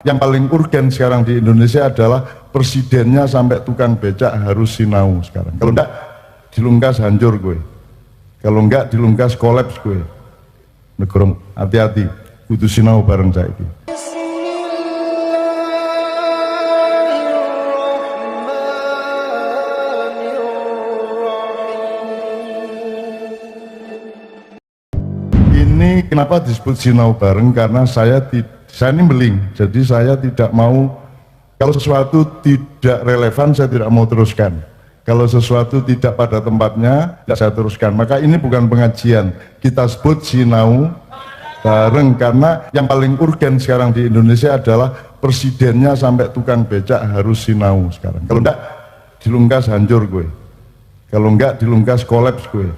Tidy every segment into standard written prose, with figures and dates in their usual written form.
Yang paling urgen sekarang di Indonesia adalah presidennya sampai tukang becak harus sinau sekarang. Kalau enggak dilungkas hancur gue. Kalau enggak dilungkas kolaps gue. Negara hati-hati, kudu sinau bareng saiki. Ini kenapa disebut sinau bareng, karena saya ini beling, jadi saya tidak mau, kalau sesuatu tidak relevan saya tidak mau teruskan, kalau sesuatu tidak pada tempatnya tidak saya teruskan. Maka ini bukan pengajian, kita sebut sinau bareng, karena yang paling urgen sekarang di Indonesia adalah presidennya sampai tukang becak harus sinau sekarang. Kalau enggak dilungkas hancur gue, kalau enggak dilungkas kolaps gue.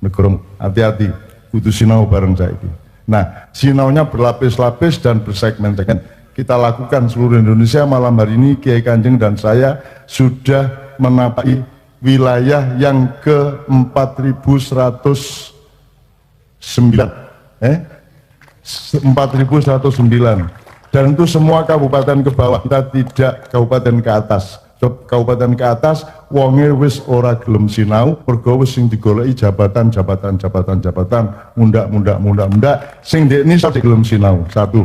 Negara hati-hati, kudu sinau bareng saiki. Nah, sinaunya berlapis-lapis dan bersegmen-segmen. Kita lakukan seluruh Indonesia. Malam hari ini Kiai Kanjeng dan saya sudah menapaki wilayah yang ke 4109. 4109. Dan itu semua kabupaten ke bawah. Kita tidak kabupaten ke atas. Kabupaten ke atas wonge wis ora gelem sinau, mergo wis sing digoleki jabatan mundak sing dekne iso gelem sinau. Satu.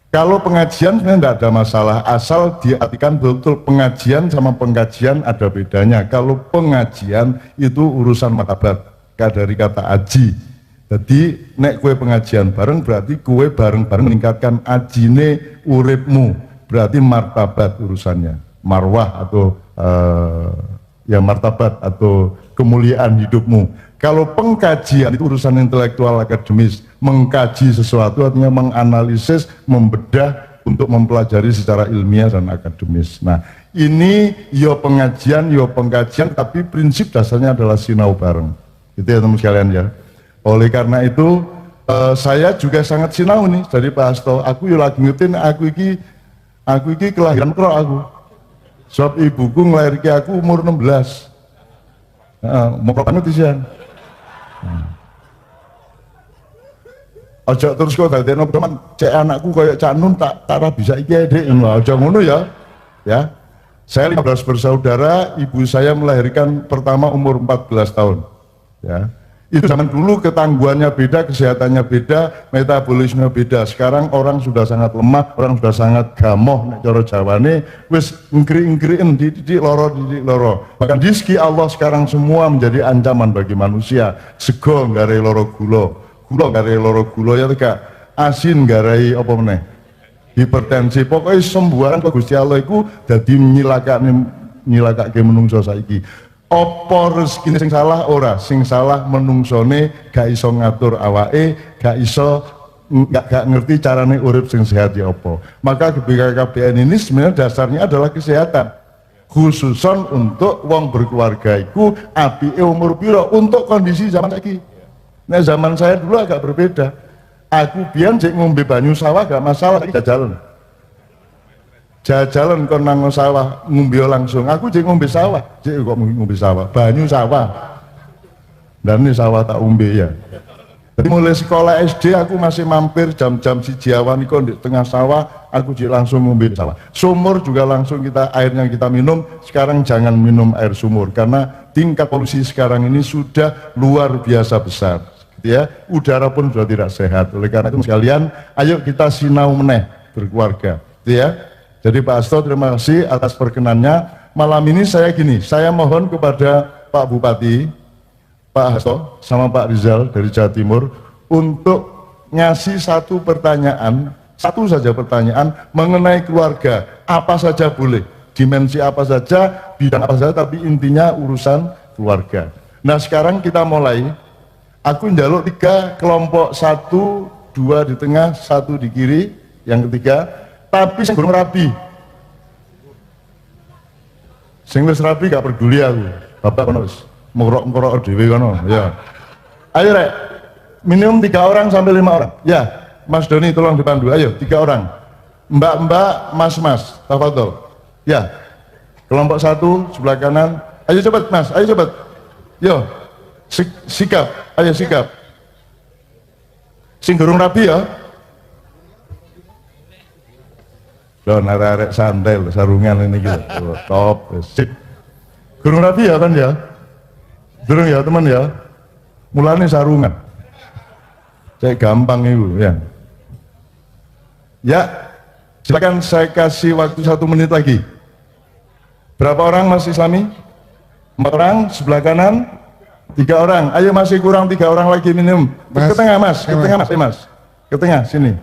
Kalau pengajian sebenarnya tidak ada masalah, asal diartikan betul pengajian sama pengkajian ada bedanya. Kalau pengajian itu urusan martabat, dari kata aji. Jadi nek kue pengajian bareng berarti kue bareng-bareng meningkatkan ajine uripmu. Berarti martabat urusannya, marwah atau ya martabat atau kemuliaan hidupmu. Kalau pengkajian itu urusan intelektual akademis, mengkaji sesuatu artinya menganalisis, membedah untuk mempelajari secara ilmiah dan akademis. Nah, ini yo pengajian, yo pengkajian, tapi prinsip dasarnya adalah sinau bareng. Itu ya teman sekalian ya. Oleh karena itu saya juga sangat sinau nih dari Pak Hasto. Aku yo lagi ngetin aku iki kelahiran krok aku. Sebab ibuku ngelahirke aku umur 16. Mau banget isian. Aja terus kok dadekno teman, cek anakku kayak Cak Nun tak tara bisa iki Dek. Aja ngono ya. Ya. Saya 15 bersaudara, ibu saya melahirkan pertama umur 14 tahun. Ya. Itu zaman dulu ketangguhannya beda, kesehatannya beda, metabolisme beda. Sekarang orang sudah sangat lemah, orang sudah sangat gamoh, nek cara Jawane wis ngri-ngriin didik loro. Bahkan rizki Allah sekarang semua menjadi ancaman bagi manusia. Sego garai loro gula garai loro gula ya teka, asin garai apa meneh? Hipertensi. Pokoknya sembuhan kok Gusti Allah iku dadi nyilakake menungso saiki. Apa rezeki sing salah ora, sing salah menungsone gak iso ngatur awake, gak ngerti carane urip sing sehat ya apa. Maka BKKBN ini sebenarnya dasarnya adalah kesehatan. Khususon untuk wong berkeluarga iku apike umur piro untuk kondisi zaman saiki. Nah, zaman saya dulu agak berbeda. Aku biyen jek ngombe banyu sawah gak masalah, jalan kon nang sawah ngombe langsung. Aku jek ngombe sawah, jek kok ngombe sawah, banyu sawah. Dan ini sawah tak umbe ya. Jadi mulai sekolah SD aku masih mampir jam-jam siji awan iku di tengah sawah, aku jek langsung ngombe sawah. Sumur juga langsung air yang kita minum, sekarang jangan minum air sumur karena tingkat polusi sekarang ini sudah luar biasa besar. Gitu ya. Udara pun sudah tidak sehat. Oleh karena itu sekalian, ayo kita sinau meneh berkeluarga. Gitu ya. Jadi Pak Hasto terima kasih atas perkenannya. Malam ini saya mohon kepada Pak Bupati, Pak Hasto sama Pak Rizal dari Jawa Timur untuk ngasih satu saja pertanyaan mengenai keluarga. Apa saja boleh, dimensi apa saja, bidang apa saja, tapi intinya urusan keluarga. Nah sekarang kita mulai. Aku njaluk 3 kelompok, 1, 2 di tengah, 1 di kiri, yang ketiga. Tapi sing durung rabi. Sing wis rabi gak peduli aku. Bapak kono wis mengorok-ngorok dhewe kono, ya. Ayo rek. Minimum 3 orang sampai 5 orang. Ya, Mas Doni tolong dipandu. Ayo, 3 orang. Mbak-mbak, mas-mas, tafadhol. Ya. Kelompok 1 sebelah kanan. Ayo cepat, Mas. Ayo cepat. Yo. Sikap. Ayo sikap. Sing durung rabi ya. Loh, arek-arek santai, sarungan ini gitu. Oh, top, sip. Gurung rapi ya kan ya? Gurung ya teman ya? Mulanya sarungan. Saya gampang itu ya. Ya, silakan saya kasih waktu 1 menit lagi. Berapa orang Mas Islami? 4 orang, sebelah kanan 3 orang. Ayo masih kurang 3 orang lagi minum. Ke tengah Mas, ke tengah Mas, ke tengah sini.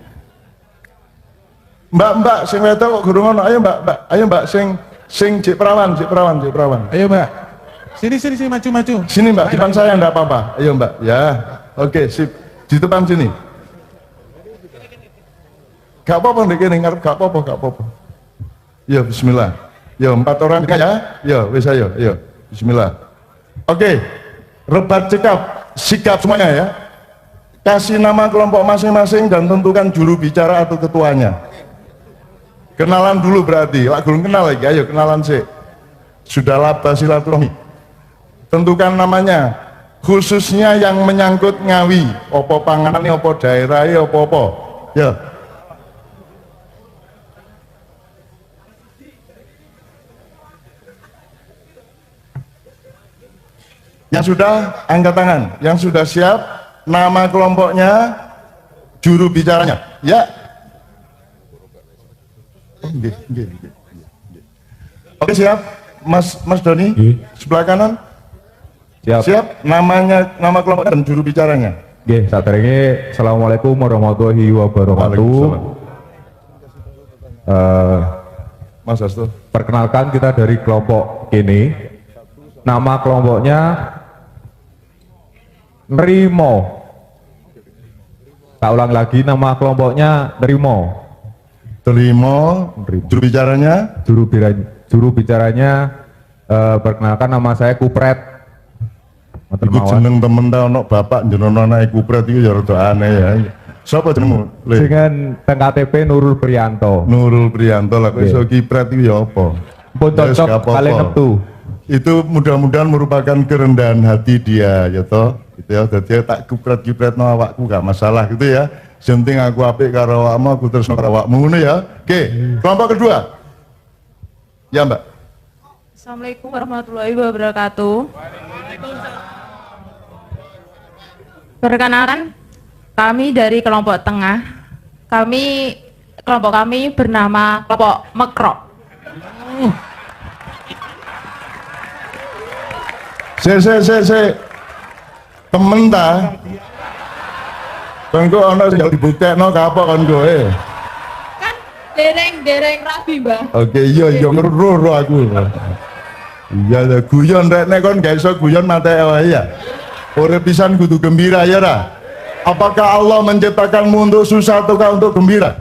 Mbak, sing wedok kok gurung ono. Ayo Mbak, ayo Mbak sing cek perawan. Ayo Mbak, sini maju. Sini Mbak, depan saya enggak apa-apa. Ayo Mbak, ya. Oke, sip. Di depan sini. Gak apa-apa nek kene ngarep, gak apa-apa. Ya bismillah. Ya 4 orang ya. Ya wis ayo. Bismillah. Oke. Rebat sikap semuanya ya. Kasih nama kelompok masing-masing dan tentukan juru bicara atau ketuanya. Kenalan dulu berarti, lah belum kenal lagi, ayo kenalan sih. Sudah laba silaturahmi. Tentukan namanya, khususnya yang menyangkut Ngawi, opo panganan, opo daerah, opo. Ya. Yang sudah angkat tangan, yang sudah siap, nama kelompoknya, juru bicaranya. Ya. Oke siap, Mas Doni, sebelah kanan. Siap. Nama kelompok dan juru bicaranya. Nggih, saderenge Assalamualaikum warahmatullahi wabarakatuh. Mas Hasto. Perkenalkan kita dari kelompok ini. Nama kelompoknya Nerimo. Tak ulang lagi, nama kelompoknya Nerimo. Juru bicaranya? Juru bicaranya perkenalkan nama saya Kupret. Iku jeneng temen ta ono bapak jeneng anake Kupret iku ya rada aneh ya. Sapa jenengmu? Dengan teng KTP Nurul Priyanto. Nurul Priyanto lah kok iso Kipret iku ya apa? Pun cocok kali neptu. Itu mudah-mudahan merupakan kerendahan hati dia ya toh. Gitu ya. Dadi tak Kipret-kipretno awakku gak masalah gitu ya. Yang penting aku apik karo awakmu, aku terus karo awakmu ngono ya. Oke, kelompok kedua. Ya, Mbak. Assalamualaikum warahmatullahi wabarakatuh. Perkenalkan, kami dari kelompok tengah. Kelompok kami bernama kelompok Mekro. Se. Temen ta? Bangku ana sing dibuktekno kapok kon kowe. Kan dereng rabi, Mbak. Oke, iya ngeru aku. Iya, guyon rek nek kon gak iso guyon mate wae ya. Urip pisan kudu gembira ya ra. Apakah Allah menciptakanmu untuk susah ataukah untuk gembira?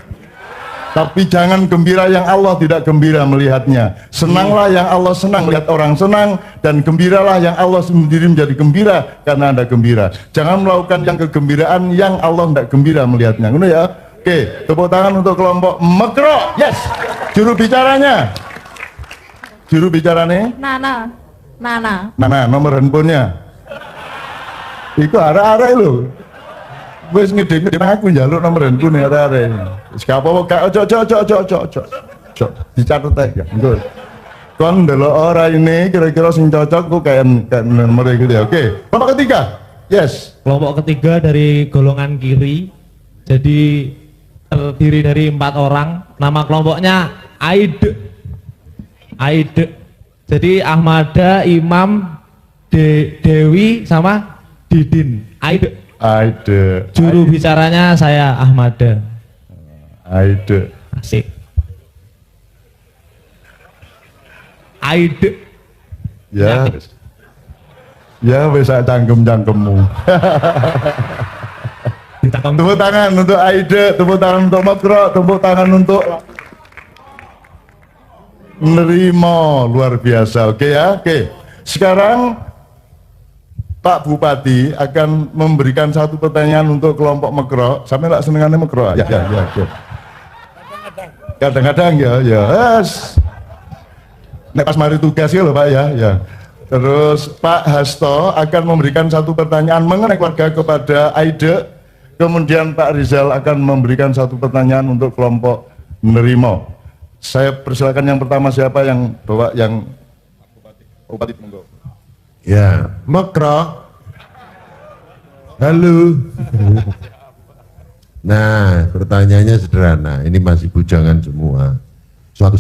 Tapi jangan gembira yang Allah tidak gembira melihatnya. Senanglah yang Allah senang melihat orang senang, dan gembiralah yang Allah sendiri menjadi gembira karena Anda gembira. Jangan melakukan yang kegembiraan yang Allah tidak gembira melihatnya. Ngono ya. Oke, tepuk tangan untuk kelompok Mekro. Yes. Juru bicaranya. Juru bicaranya? Nana, nomor handphonenya. Iku arek-arek lho. Wis ngedek-ngedek aku njaluk nomor handphone arek-arek. Wis gak apa-apa, cok. Dicatet aja. Engko. Kon ndelok ora ini kira-kira sing cocok kok kayak nomor gitu ya. Oke. Kelompok ketiga. Yes. Kelompok ketiga dari golongan kiri. Jadi terdiri dari 4 orang. Nama kelompoknya Aide. Jadi Ahmada, Imam, Dewi sama Didin. Aide. Juru bicaranya saya Ahmada. Aide. Asik. Aide. Ya. Ya wis sak cangkem-cangkemmu. Tepuk tangan untuk Aide, tepuk tangan untuk Mekro, tepuk tangan untuk Nerimo, luar biasa. Oke ya, oke. Sekarang Pak Bupati akan memberikan satu pertanyaan untuk kelompok Mekro. Sampai nggak senengannya Mekro? Ya. Kadang-kadang ya. Yes. Nek pas mari tugas ya loh Pak ya. Terus Pak Hasto akan memberikan satu pertanyaan mengenai keluarga kepada Aide. Kemudian Pak Rizal akan memberikan satu pertanyaan untuk kelompok Nerimo. Saya persilakan yang pertama, siapa yang bawa yang Bupati monggo. Ya, Mekro. Halo. Nah, pertanyaannya sederhana. Ini masih bujangan semua. Suatu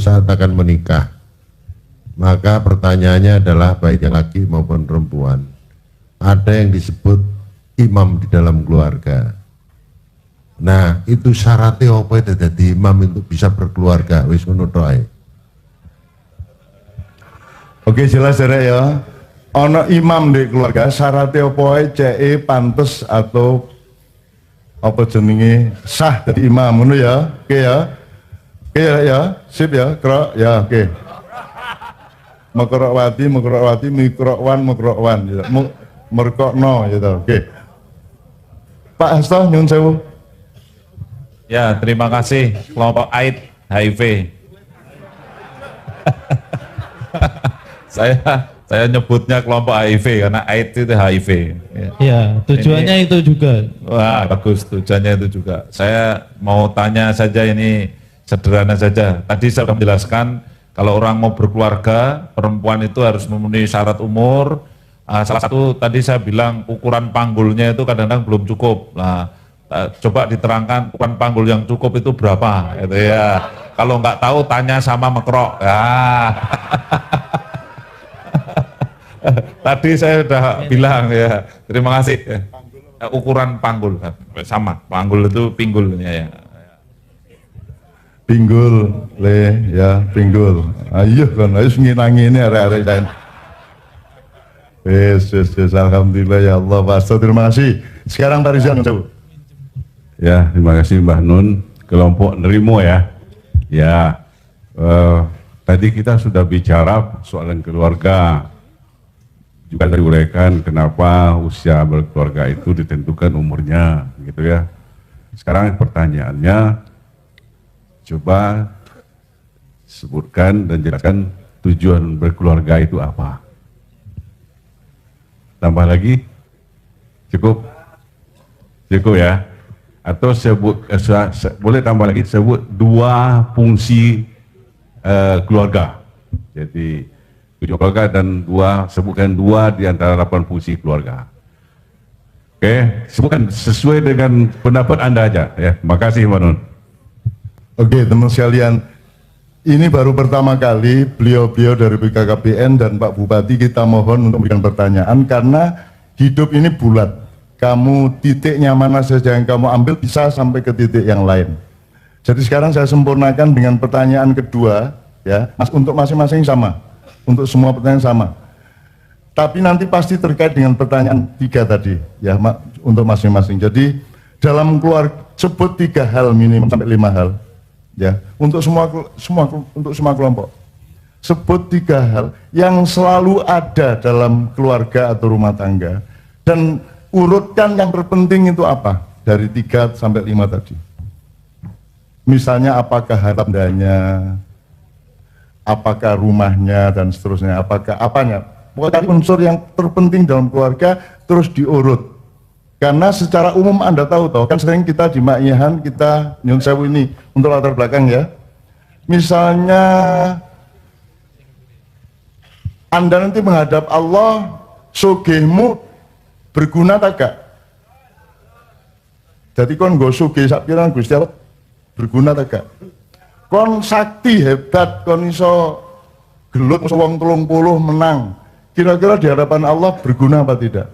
saat akan menikah. Maka pertanyaannya adalah baik yang laki maupun perempuan. Ada yang disebut imam di dalam keluarga. Nah, itu syaratnya apa itu jadi imam untuk bisa berkeluarga? Wis ngono tok. Oke, jelas ya. Ono imam di keluarga syaratnya apa ae ceke pantes atau apa jenenge sah jadi imam ngono ya. Oke ya. Oke ya, sip ya, Krok ya, oke. Mekrowati, Mikrokwan gitu. Merkokno gitu. Oke. Pak Hasto nyun sewu. Ya, terima kasih kelompok AIDS HIV. saya nyebutnya kelompok HIV karena AIDS itu HIV. Ya, tujuannya itu juga. Wah, bagus, tujuannya itu juga. Saya mau tanya saja, ini sederhana saja. Tadi saya sudah menjelaskan kalau orang mau berkeluarga, perempuan itu harus memenuhi syarat umur. Salah satu tadi saya bilang ukuran panggulnya itu kadang-kadang belum cukup. Nah, coba diterangkan ukuran panggul yang cukup itu berapa, gitu ya. Kalau nggak tahu tanya sama Mekrok. Ya. Tadi saya sudah bilang ya. Terima kasih. Ukuran panggul sama. Panggul itu pinggul ya. Pinggul le ya, pinggul. Ayo kan harus nginangi ini arek-arek lain. Yes, alhamdulillah ya Allah, Pak. Terima kasih. Sekarang Pak Rizal. Ya, terima kasih Mbah Nun, kelompok Nerimo ya. Ya, tadi kita sudah bicara soalan keluarga, juga diuraikan kenapa usia berkeluarga itu ditentukan umurnya, gitu ya. Sekarang pertanyaannya, coba sebutkan dan jelaskan tujuan berkeluarga itu apa. Tambah lagi, cukup ya. Atau boleh tambah lagi, sebut 2 fungsi keluarga. Jadi tujuan keluarga dan sebutkan 2 di antara 8 fungsi keluarga. Oke, sebutkan sesuai dengan pendapat Anda aja ya. Terima kasih Pak Nun. Oke, teman sekalian, ini baru pertama kali beliau-beliau dari BKKBN dan Pak Bupati kita mohon untuk memberikan pertanyaan karena hidup ini bulat. Kamu titiknya mana saja yang kamu ambil bisa sampai ke titik yang lain. Jadi sekarang saya sempurnakan dengan pertanyaan kedua ya, untuk masing-masing sama, untuk semua pertanyaan sama. Tapi nanti pasti terkait dengan pertanyaan 3 tadi ya, untuk masing-masing. Jadi dalam keluarga sebut 3 hal minimum sampai 5 hal ya, untuk semua kelompok. Sebut 3 hal yang selalu ada dalam keluarga atau rumah tangga dan urutkan yang terpenting itu apa dari 3 sampai 5 tadi. Misalnya apakah harta bendanya, apakah rumahnya dan seterusnya, apakah apanya. Pokoknya unsur yang terpenting dalam keluarga terus diurut. Karena secara umum Anda tahu kan sering kita di Maknyahan kita nyun sewu ini untuk latar belakang ya. Misalnya Anda nanti menghadap Allah, sugihmu berguna tak gak? Jadi kon go sugih sak piran Gusti Allah berguna tak gak? Kon sakti hebat, kon iso gelut musuh wong 30 menang. Kira-kira di hadapan Allah berguna apa tidak?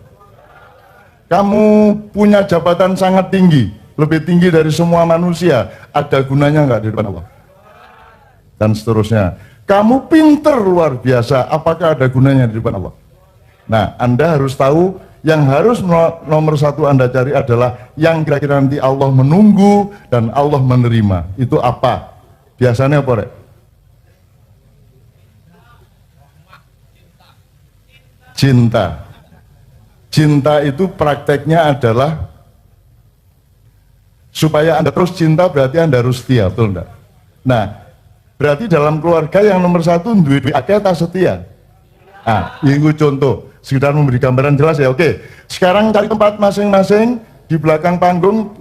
Kamu punya jabatan sangat tinggi, lebih tinggi dari semua manusia, ada gunanya nggak di depan Allah? Dan seterusnya. Kamu pinter luar biasa, apakah ada gunanya di depan Allah? Nah, Anda harus tahu yang harus nomor 1 Anda cari adalah yang kira-kira nanti Allah menunggu dan Allah menerima. Itu apa? Biasanya apa, Rek? Cinta. Cinta itu prakteknya adalah supaya Anda terus cinta berarti Anda harus setia, betul enggak? Nah, berarti dalam keluarga yang nomor 1 duit akeh tak setia. Nah, ini contoh, sekedar memberi gambaran jelas ya. Oke, sekarang cari tempat masing-masing di belakang panggung,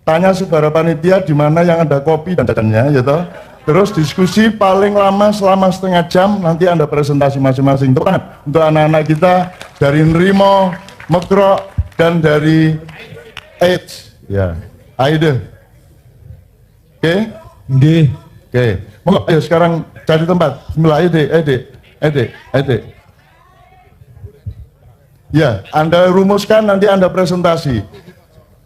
tanya saudara panitia di mana yang ada kopi dan jajannya, ya toh. Terus diskusi paling lama selama setengah jam, nanti Anda presentasi masing-masing. Untuk anak-anak kita dari Nrimo, Mekro, dan dari AIDS. Ya, Aide. Oke? Oke. Mau ayo sekarang cari tempat. Bismillah, Ede. Ya, Anda rumuskan, nanti Anda presentasi.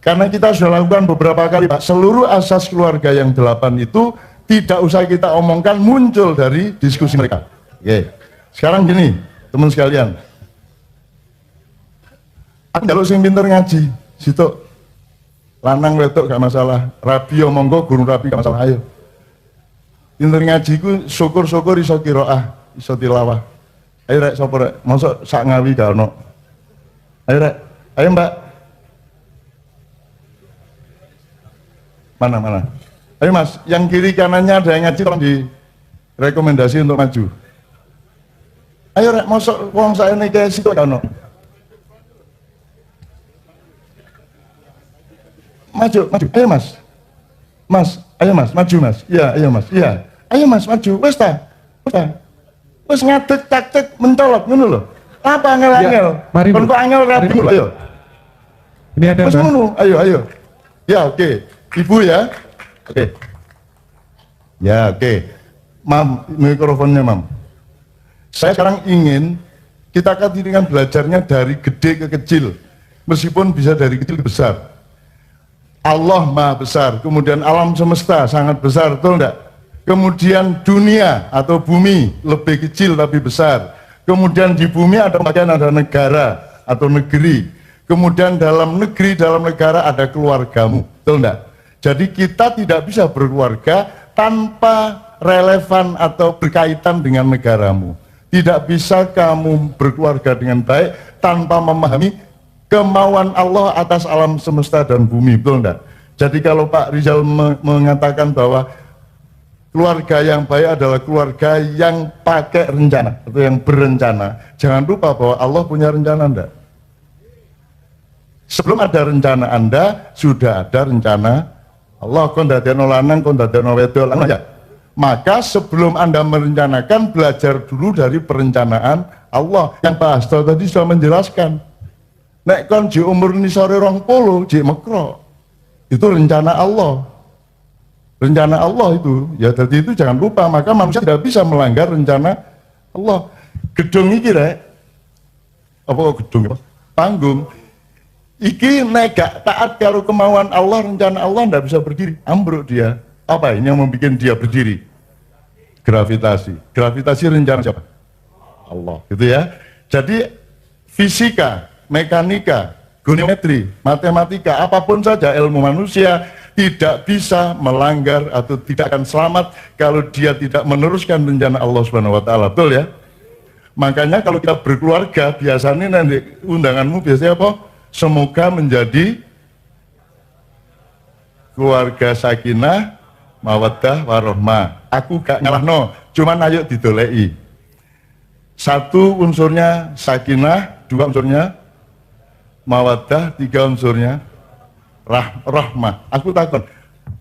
Karena kita sudah lakukan beberapa kali, Pak. Seluruh asas keluarga yang 8 itu tidak usah kita omongkan, muncul dari diskusi mereka. Oke. Sekarang gini, teman sekalian. Aku jaluk sing pinter ngaji, situ. Lanang wedok gak masalah, rabi yo monggo, guru rabi gak masalah, ayo. Pinter ngaji ku syukur-syukur iso qiraah, iso tilawah. Ayo rek, sapa rek? Mosok sak ngawi gak ono. Ayo rek, ayo Mbak. Mana? Ayo Mas, yang kiri kanannya ada yang ngaji, tolong direkomendasi untuk maju. Ayo rek, mosok wong saya nih kayak situ gak ono. Maju, ayo Mas. Ayo Mas, maju Mas. Iya, ayo Mas. Iya. Ayo Mas, maju. Wes ta? Wes ngadeg tak mencolok ngono lho. Apa angel-angel? Mari. Kon kok angel rapi lho, ayo. Ini ada Wes ngono, ayo. Ya, oke. Ibu ya. Oke. Ya, oke. Mam, mikrofonnya Mam. Saya sekarang ingin kita kan belajarnya dari gede ke kecil. Meskipun bisa dari kecil ke besar. Allah Maha Besar, kemudian alam semesta sangat besar, betul enggak? Kemudian dunia atau bumi lebih kecil tapi besar. Kemudian di bumi ada bagian ada negara atau negeri. Kemudian dalam negeri, dalam negara ada keluargamu, betul enggak? Jadi kita tidak bisa berkeluarga tanpa relevan atau berkaitan dengan negaramu. Tidak bisa kamu berkeluarga dengan baik tanpa memahami kemauan Allah atas alam semesta dan bumi, betul enggak? Jadi kalau Pak Rizal mengatakan bahwa keluarga yang baik adalah keluarga yang pakai rencana atau yang berencana, jangan lupa bahwa Allah punya rencana enggak? Sebelum ada rencana Anda, sudah ada rencana Allah. Kon dadekno lanang, kon dadekno wedok, ya. Maka sebelum Anda merencanakan, belajar dulu dari perencanaan Allah. Yang Pak Hasto tadi sudah menjelaskan. Nek kon di umur ini sore 20, di Mekro, itu rencana Allah. Rencana Allah itu, ya jadi itu jangan lupa, maka manusia tidak bisa melanggar rencana Allah. Gedung iki rek, apa gedung apa? Panggung. Iki nek gak taat karo kemauan Allah, rencana Allah ndak bisa berdiri, ambruk dia. Apa ini yang membuat dia berdiri? Gravitasi. Gravitasi rencana siapa? Allah, gitu ya. Jadi fisika, mekanika, geometri, matematika, apapun saja ilmu manusia tidak bisa melanggar atau tidak akan selamat kalau dia tidak meneruskan rencana Allah Subhanahu wa taala. Betul ya? Makanya kalau kita berkeluarga, biasanya nanti undanganmu biasanya apa? Semoga menjadi keluarga sakinah, mawaddah, warahmah. Aku gak nyalahno, cuman ayo didolei. 1 unsurnya sakinah, 2 unsurnya mawaddah, 3 unsurnya rahmah. Aku takut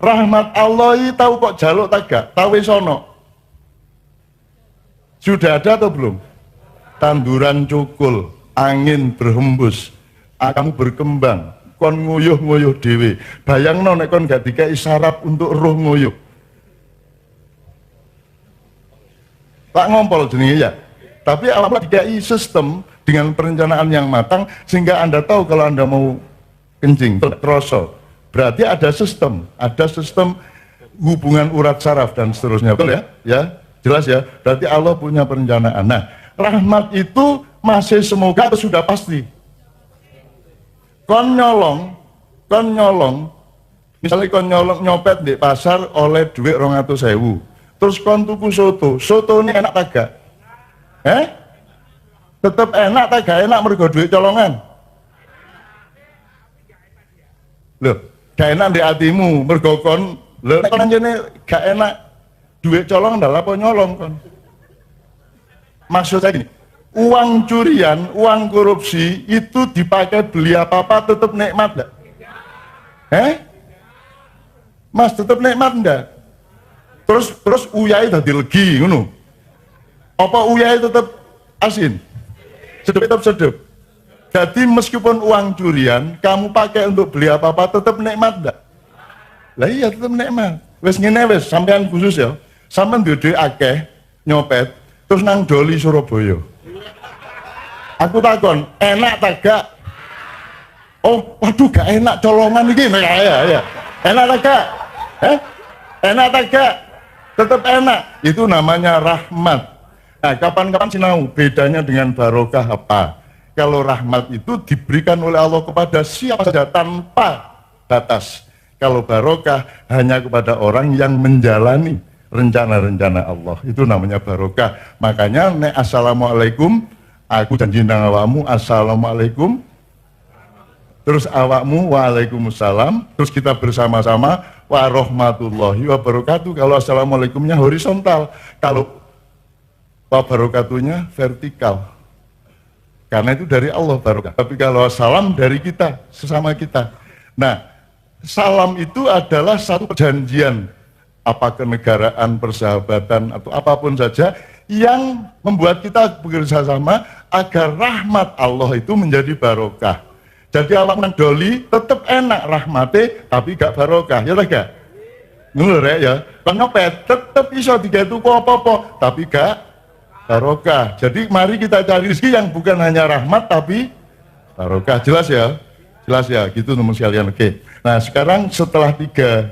rahmat Allah ini tahu kok jaluk tagak, tahu sono. Sudah ada atau belum? Tanduran cukul, angin berhembus, kamu berkembang, kon nguyuh-nguyuh dewe. Bayangno nek kon gak dikai sarap untuk roh nguyuh. Tak ngompol jenenge ya. Tapi Allah dikai sistem dengan perencanaan yang matang sehingga Anda tahu kalau Anda mau kencing, terosok. Berarti ada sistem hubungan urat saraf dan seterusnya, betul ya? Ya, jelas ya. Berarti Allah punya perencanaan. Nah, rahmat itu masih semoga atau sudah pasti? Kon nyolong, misalnya kon nyopet di pasar oleh duit 200.000, terus kon tuku soto ini enak tagak? Tetap enak tak gak enak mergo duit colongan. Loh, gak enak di hatimu mergo kon lho nek kon jene gak enak duit colongan adalah apa nyolong kon. Maksud saya gini, uang curian, uang korupsi itu dipakai beli apa-apa tetap nikmat gak? Mas tetep nikmat ndak? Terus uyai dadi legi ngono. Apa uyai tetep asin? Sedep tetep sedep. Jadi meskipun uang curian kamu pakai untuk beli apa-apa tetep nikmat ndak? Lah iya tetep nikmat. Wis ngene wis sampean khusus ya. Sampean duwe akeh nyopet terus nang Doli Surabaya. Aku takon, enak tak gak? Oh, waduh gak enak colongan iki. Ya. Enak tak gak? Enak tak gak? Tetap enak. Itu namanya rahmat. Nah, kapan-kapan sinau bedanya dengan barokah apa? Kalau rahmat itu diberikan oleh Allah kepada siapa saja tanpa batas. Kalau barokah hanya kepada orang yang menjalani rencana-rencana Allah. Itu namanya barokah. Makanya nek assalamualaikum, aku janji nang awakmu assalamualaikum, terus awakmu waalaikumsalam, terus kita bersama-sama warahmatullahi wabarakatuh. Kalau assalamualaikumnya horizontal, kalau wabarakatuhnya vertikal, karena itu dari Allah barokah. Tapi kalau salam dari kita, sesama kita. Nah, salam itu adalah satu perjanjian, apa kenegaraan, persahabatan, atau apapun saja yang membuat kita bekerja sama agar rahmat Allah itu menjadi barokah. Jadi awak nang Doli tetap enak rahmate tapi gak barokah, ya tak gak? Ngono rek ya. Kan nyopet tetap iso digawe tuku apa-apa tapi gak barokah. Jadi mari kita cari rezeki yang bukan hanya rahmat tapi barokah. Jelas ya? Jelas ya, gitu teman sekalian. Oke. Nah, sekarang setelah tiga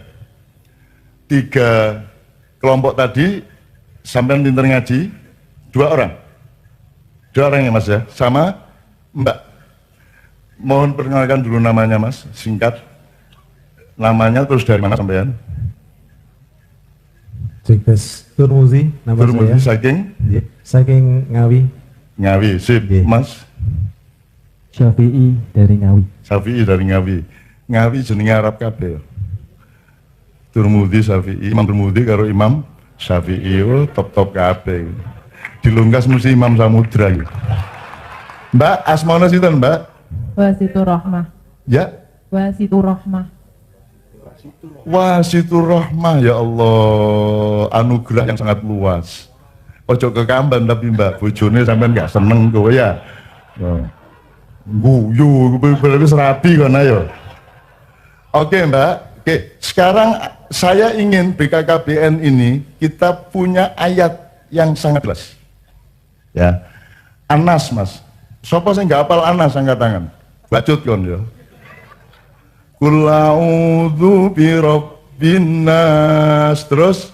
kelompok tadi sampean pinter ngaji, dua orang ya Mas ya, sama Mbak. Mohon perkenalkan dulu namanya Mas, singkat namanya, terus dari mana sampean? Cikes Turmuzi, nama Turmuzi saya. Saking Ngawi. Sip. Mas Syafi'i dari Ngawi. Syafi'i dari Ngawi. Ngawi jenenge Arab kabeh. Turmudi Syafi'i, Imam Turmudi karo Imam Syafi'i, top kabeh. Dilungkas mesti Imam Samudra. Mbak, asmana sinten, Mbak? Wasitur Rahmah. Ya. Wasitur Rahmah. Wasitur Rahmah, ya Allah, anugerah yang sangat luas. Ojo kekamban tapi Mbak, bojone sampean gak seneng kowe ya. Guyu, berarti serabi kan ayo. Oke Mbak, oke. Sekarang saya ingin BKKBN ini kita punya ayat yang sangat jelas. Ya, Anas Mas. Sopo sing gak hafal Anas angkat tangan. Bacut kon ya. Qul a'udzu birabbin nas, terus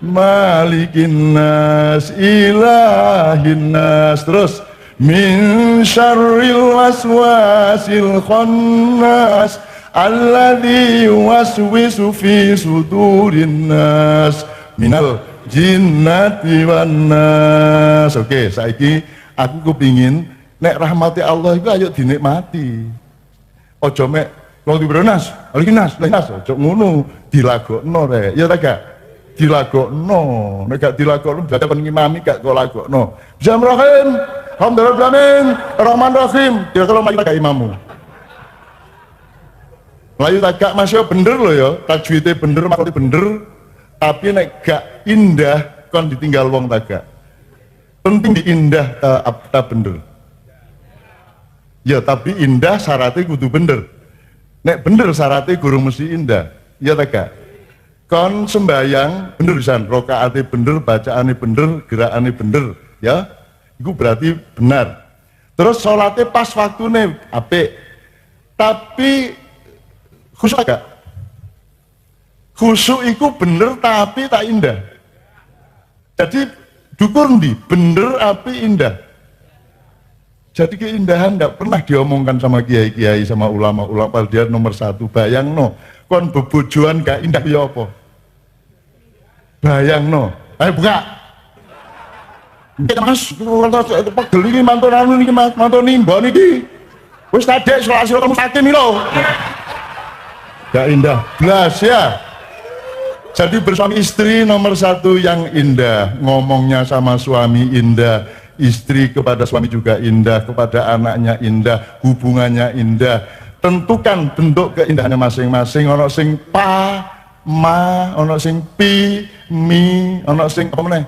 malikin nas, ilahin nas, terus min syarril waswasil khannas alladzi yuwaswisu fi sudurin nas minal jinnati wan nas. Oke, saiki aku kepingin nek rahmati Allah itu ayo dinikmati. Ojo mek wong dibronas, alinas, ojo ngono, dilagokno rek. Ya ta gak? Dilagokno. Nek gak dilagokno berarti kon ngimami gak kok lagokno. Bismillahirrahmanirrahim. Alhamdulillahirrahmanirrahim. Rahmanirrahim. Dia kalau maju gak imamu. Melayu tak gak masih bener loh ya, tajwidnya bener, maksudnya bener, tapi nek gak indah kon ditinggal wong tak gak. Penting diindah tak bener. Ya tapi indah syaratnya kudu bener. Nek bener syaratnya guru mesti indah. Ya tak gak. Kon sembayang bener pisan, rokaatnya bener, bacaannya bener, gerakannya bener, ya. Itu berarti benar. Terus sholatnya pas waktunya apik. Tapi khusyuk gak? Khusyuk itu bener tapi tak indah. Jadi dukur ndi bener api indah. Jadi keindahan tidak pernah diomongkan sama kiai-kiai, sama ulama-ulama, dia nomor satu. Bayang no, kon bebojoan gak indah ya apa? Bayang no, ayo buka. Mas, pegel ini mantun anu ini mas, mantun nimba ini. Wis tadek soal kamu sakit nih loh. Gak indah, belas ya. Jadi bersuami istri nomor satu yang indah, ngomongnya sama suami indah, istri kepada suami juga indah, kepada anaknya indah, hubungannya indah. Tentukan bentuk keindahannya masing-masing. Ono sing ma, ono sing pi, mi, ono sing apa meneh?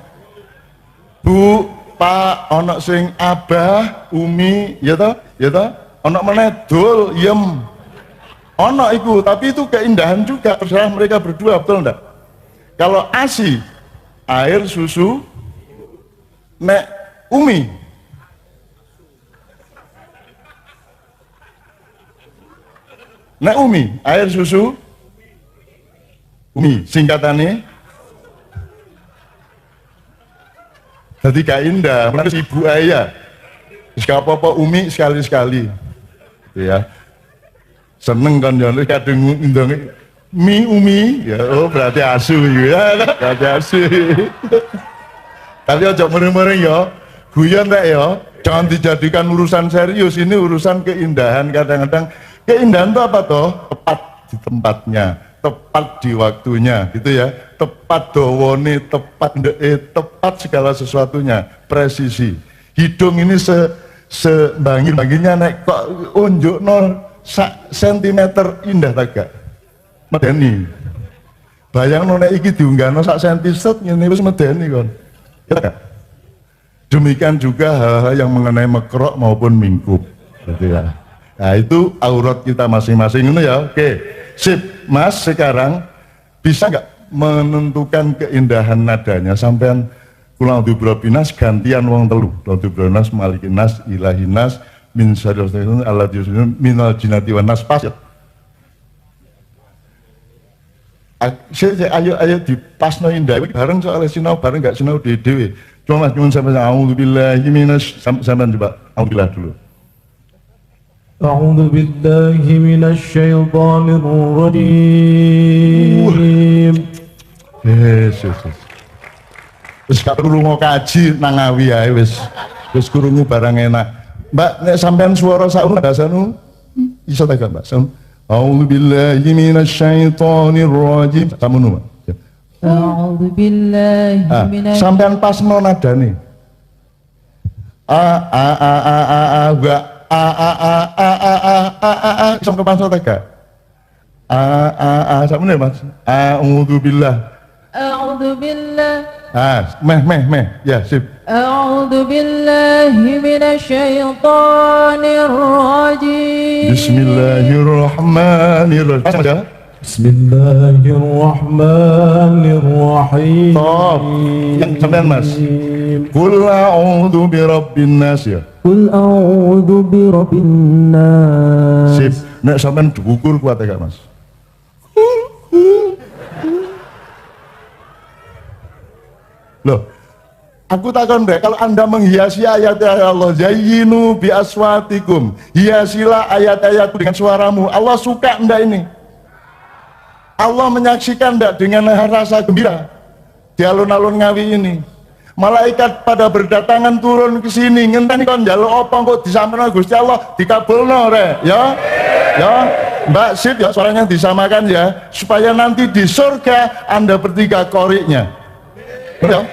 Bu, pak, ono sing abah, umi, ya toh? Ya toh? Ono meneh dul, yem. Ono iku, tapi itu keindahan juga terserah mereka berdua, betul enggak? Kalau ASI, air, susu, nek umi, nek umi, air, susu, umi, singkatannya jadi gak indah, harus ibu ayah. Gak apa-apa umi sekali-sekali gitu ya. Seneng kan ya, kadang ngundang mi umi, ya oh berarti asu ya, berarti asu. Tapi aja mereng-mereng ya, guyon rek ya, jangan dijadikan urusan serius, ini urusan keindahan. Kadang-kadang keindahan itu apa toh? Tepat di tempatnya, tepat di waktunya gitu ya, tepat dowone, tepat tepat segala sesuatunya, presisi. Hidung ini sebangin-banginnya naik kok unjuk 0 sentimeter indah tak? Medeni. Bayang nek iki diunggahno sak senti set ngene wis medeni kon. Ya. Demikian juga hal-hal yang mengenai mekrok maupun mingkup gitu ya. Nah, itu aurat kita masing-masing itu ya. Oke. Sip, Mas, sekarang bisa nggak menentukan keindahan nadanya sampean kula binas gantian wong telu. Binas malikinas ilahinas min syarril Allah yusun minal jinati wan nas pas. Ayo dipasno indah bareng soal sinau bareng gak sinau dhewe. Cuma Mas nyuwun sampeyan auzubillahi minas sampeyan coba auzubillah dulu. أعوذ بالله من الشيطان الرجيم. Yesus. Wis gak perlu mau kaji nang ngawi ae wis krungu barang enak. Mbak nek sampean swara sak bahasanu iso ta gak Mbak? A'udzu billahi minasyaitonir rajim. Samono, Mbak. A'udzu billahi minasy sampean pasno nadane. Gak sampai pasno ta gak? Samono Mas. A'udzu billah. A'udzu billah. Meh, ya sip. A'udzu billahi minasyaitonir rajim. Bismillahirrahmanirrahim. Bismillahirrahmanirrahim. Top. Yang sampean Mas. Qul a'udzu birabbin nas ya. Qul a'udzu birabbin nas. Sip. Nek sampean dukur kuat ya Mas. Loh, aku takon deh, kalau Anda menghiasi ayat-ayat Allah, zayyinu bi aswatikum, hiasilah ayat-ayatku dengan suaramu. Allah suka enggak ini? Allah menyaksikan enggak dengan rasa gembira di alun-alun Ngawi ini? Malaikat pada berdatangan turun ke sini, ngenteni kon njaluk apa kok disampaikan Gusti Allah dikabulno rek, ya. Ya, Mbak Sip ya suaranya disamakan ya, supaya nanti di surga Anda bertiga koriknya. Ya,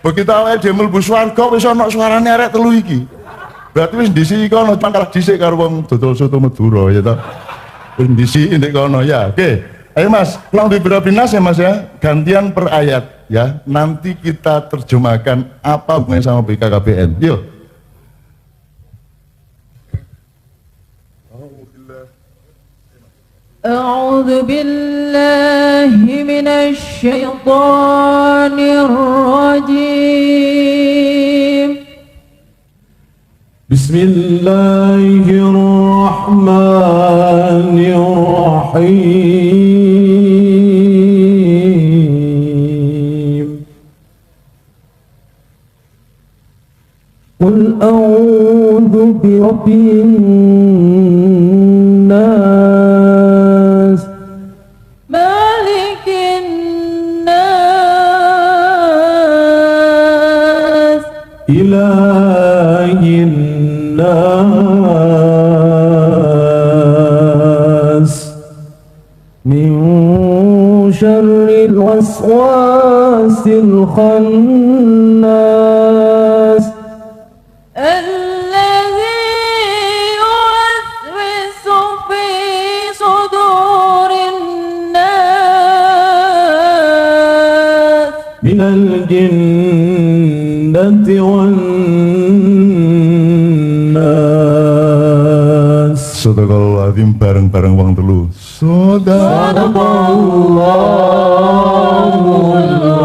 begitu awake dhewe mlebu swarga wis ana suarane arek telu iki. Berarti wis ndisi kono cuma kalah dhisik karo wong dodol soto Madura ya toh. Wis ndisi ndek kono ya. Oke. Ayo Mas, pulang di birabinas ya Mas ya. Gantian per ayat ya. Nanti kita terjemahkan apa hubungannya sama BKKBN. Yuk. أعوذ بالله من الشيطان الرجيم. بسم الله الرحمن الرحيم. قل أعوذ برب الناس مالك الناس إله الناس من شر الوسواس الخناس الذي يوسوس في صدور الناس من الجنة والناس. Sadaqallahul azim, bareng-bareng wong telu. Sadaqallahul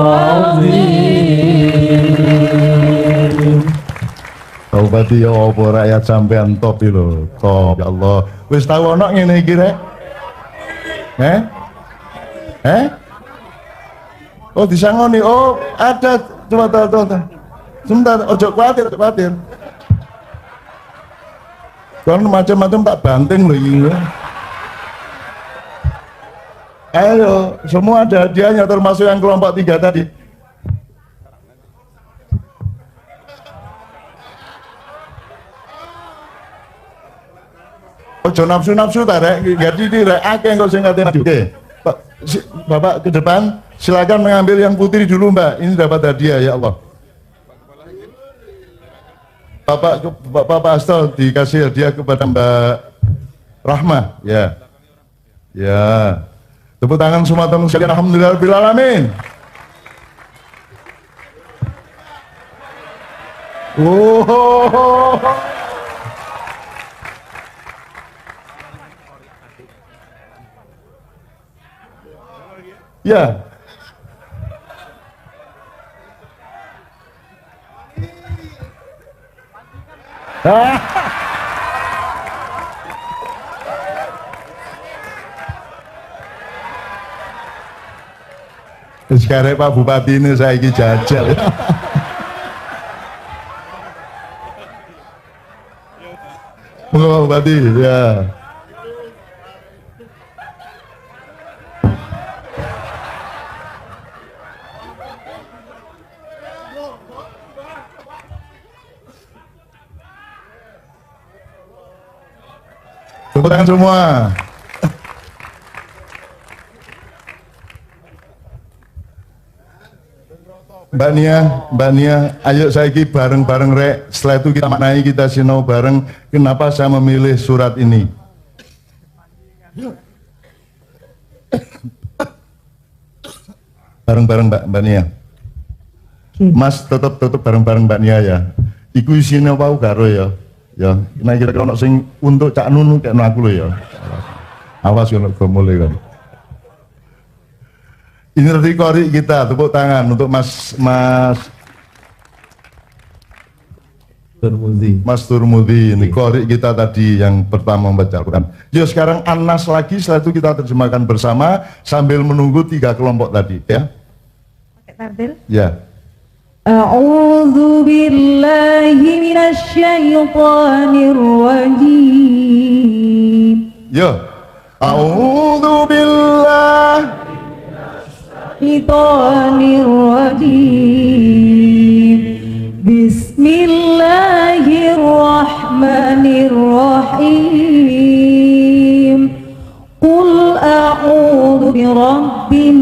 azim. Kau berarti ya apa rakyat sampean top iki lho. Top ya Allah. Wis tau ana ngene iki rek? Oh disangoni. Oh ada. Coba. Sebentar, ojo khawatir. Kan macam-macam tak banting loh ini. Ayo, semua ada hadiahnya termasuk yang kelompok 3 tadi. Ojo nafsu ta rek, jadi ini rek akeh kok sing ngaten. Oke. Bapak ke depan, silakan mengambil yang putih dulu Mbak. Ini dapat hadiah ya Allah. Bapak Asto dikasih hadiah kepada Mbak Rahma, ya. Ya. Tepuk tangan semua teman sekalian, alhamdulillahirabbil alamin. Oh. Ya. Sekarang Pak Bupati ini saya jajal. Pak Bupati, ya. Tepuk tangan semua. Mbak Nia, ayo saiki bareng-bareng rek. Setelah itu kita maknai, kita sinau bareng. Kenapa saya memilih surat ini? Bareng-bareng Mbak Nia. Mas tetap bareng-bareng Mbak Nia ya. Iku isine apa karo ya. Ya, nah kira-kira ono sing untuk Cak Nunu kayak aku lho ya. Awas kalau gue mulai kan. Ini tadi kori kita, tepuk tangan untuk Mas Turmudi. Ini kori kita tadi yang pertama membaca Al-Quran. Yuk sekarang Anas lagi, setelah itu kita terjemahkan bersama sambil menunggu 3 kelompok tadi ya. Pakai tabel? Ya. A'udzu billahi minasyaitonir rajim. Yo. A'udzu billahi minasyaitonir rajim. Bismillahirrahmanirrahim. Qul a'udzu birabbin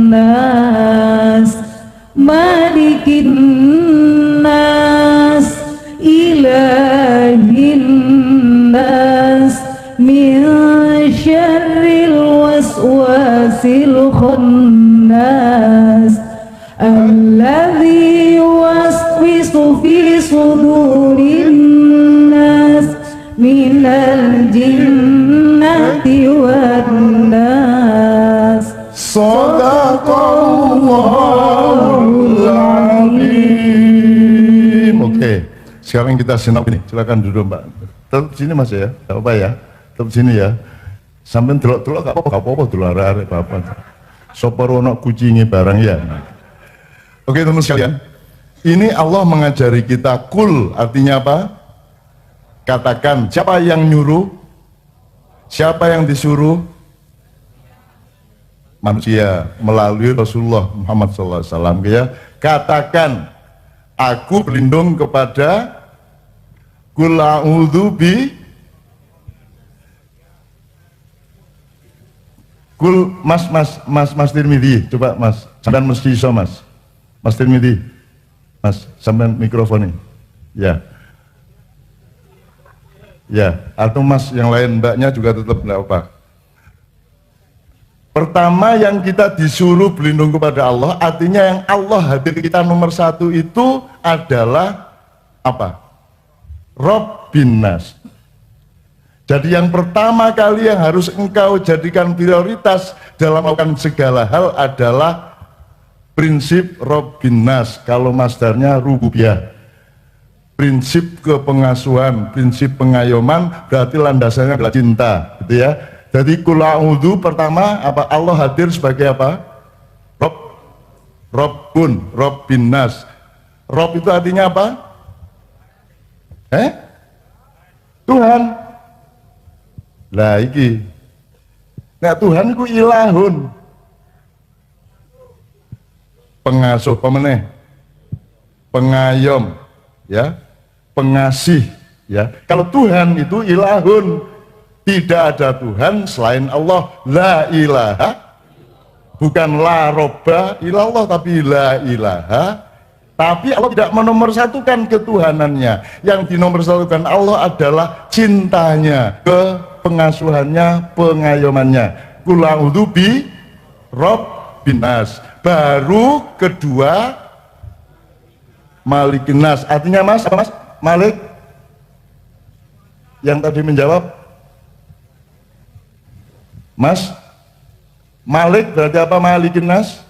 nas, malikin nas, ilahin nas, min syarril waswasil khannas, alladzi yuwaswisu fi sudurin nas, minal jinnati wan nas. Sadaqallahul azim. Oke, sekarang kita sinop ini. Silakan duduk Mbak. Tetap sini Mas ya, gak apa ya. Tetap sini ya. Sampai delok-delok gak apa-apa, delok arek apa-apa. Sopor ono kucingi barang ya. Oke teman sekalian, ini Allah mengajari kita kul, artinya apa? Katakan, siapa yang nyuruh? Siapa yang disuruh? Manusia melalui Rasulullah Muhammad SAW ya. Katakan, aku berlindung kepada Qul a'udzu bi Qul Mas Tirmidzi, coba Mas, sampean mesti iso Mas Tirmidzi, Mas, sampean mikrofon ini ya, atau Mas yang lain, mbaknya juga tetap enggak apa. Pertama yang kita disuruh berlindung kepada Allah, artinya yang Allah hadir kita nomor satu itu adalah apa? Rabbin nas. Jadi yang pertama kali yang harus engkau jadikan prioritas dalam melakukan segala hal adalah prinsip Rabbin nas. Kalau masdarnya rububiyah. Prinsip kepengasuhan, prinsip pengayoman, berarti landasannya adalah cinta, gitu ya. Jadi kul a'udzu pertama apa? Allah hadir sebagai apa? Rabbun, Rabbin nas. Rabb itu artinya apa? Tuhan. Lah iki. Nah Tuhan itu ilahun. Pengasuh, pemeneh. Pengayom, ya. Pengasih, ya. Kalau Tuhan itu ilahun. Tidak ada Tuhan selain Allah. La ilaha, bukan la robba ilallah, tapi la ilaha. Tapi Allah tidak menomorsatukan ketuhanannya. Yang dinomorsatukan Allah adalah cintanya, kepengasuhannya, pengayomannya. Qul a'udzu bi rabbin nas. Baru kedua Malikin nas. Artinya Mas, apa Mas? Malik yang tadi menjawab Mas, Malik berarti apa? Malikin nas?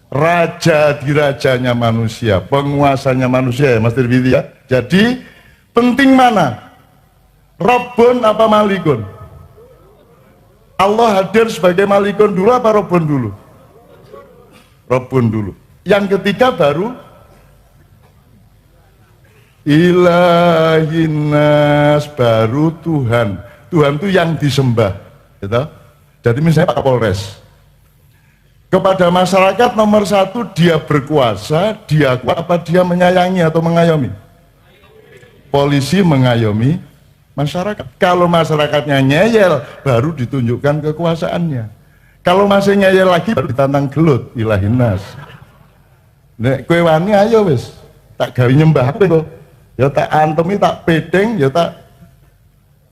Raja di rajanya manusia, penguasanya manusia ya Mas Tirmidzi ya. Jadi penting mana? Rabbun apa Malikun? Allah hadir sebagai Malikun dulu apa Rabbun dulu? Rabbun dulu. Yang ketiga baru Ilahinas, baru Tuhan. Tuhan itu yang disembah, gitu. Jadi misalnya Pak Kapolres, kepada masyarakat nomor satu dia berkuasa, dia kuat apa dia menyayangi atau mengayomi? Polisi mengayomi masyarakat. Kalau masyarakatnya ngeyel, baru ditunjukkan kekuasaannya. Kalau masih ngeyel lagi, baru ditantang gelut, ilahinas. Nek kowe wani ayo wis, tak gawe nyembah aku, ya tak antemi, tak pedeng, ya tak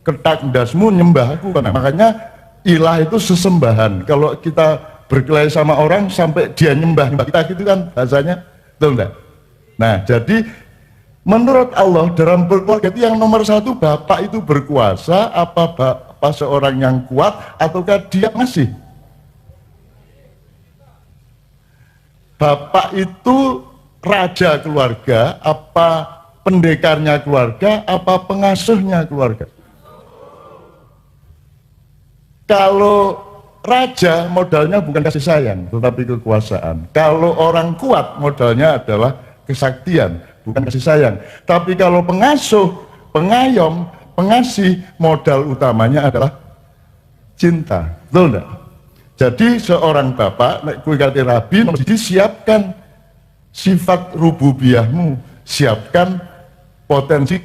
ketak ndasmu nyembah aku. Nah, makanya ilah itu sesembahan. Kalau kita berkelahi sama orang sampai dia nyembah kita gitu kan bahasanya, betul enggak? Nah jadi menurut Allah dalam berkeluarga itu yang nomor satu bapak itu berkuasa apa bapak seorang yang kuat ataukah dia masih? Bapak itu raja keluarga apa pendekarnya keluarga apa pengasuhnya keluarga? Kalau raja modalnya bukan kasih sayang tetapi kekuasaan. Kalau orang kuat modalnya adalah kesaktian bukan kasih sayang. Tapi kalau pengasuh, pengayom, pengasih modal utamanya adalah cinta. Betul enggak? Jadi seorang bapak nek kowe kate rabi mesti siapkan sifat rububiyahmu, siapkan potensi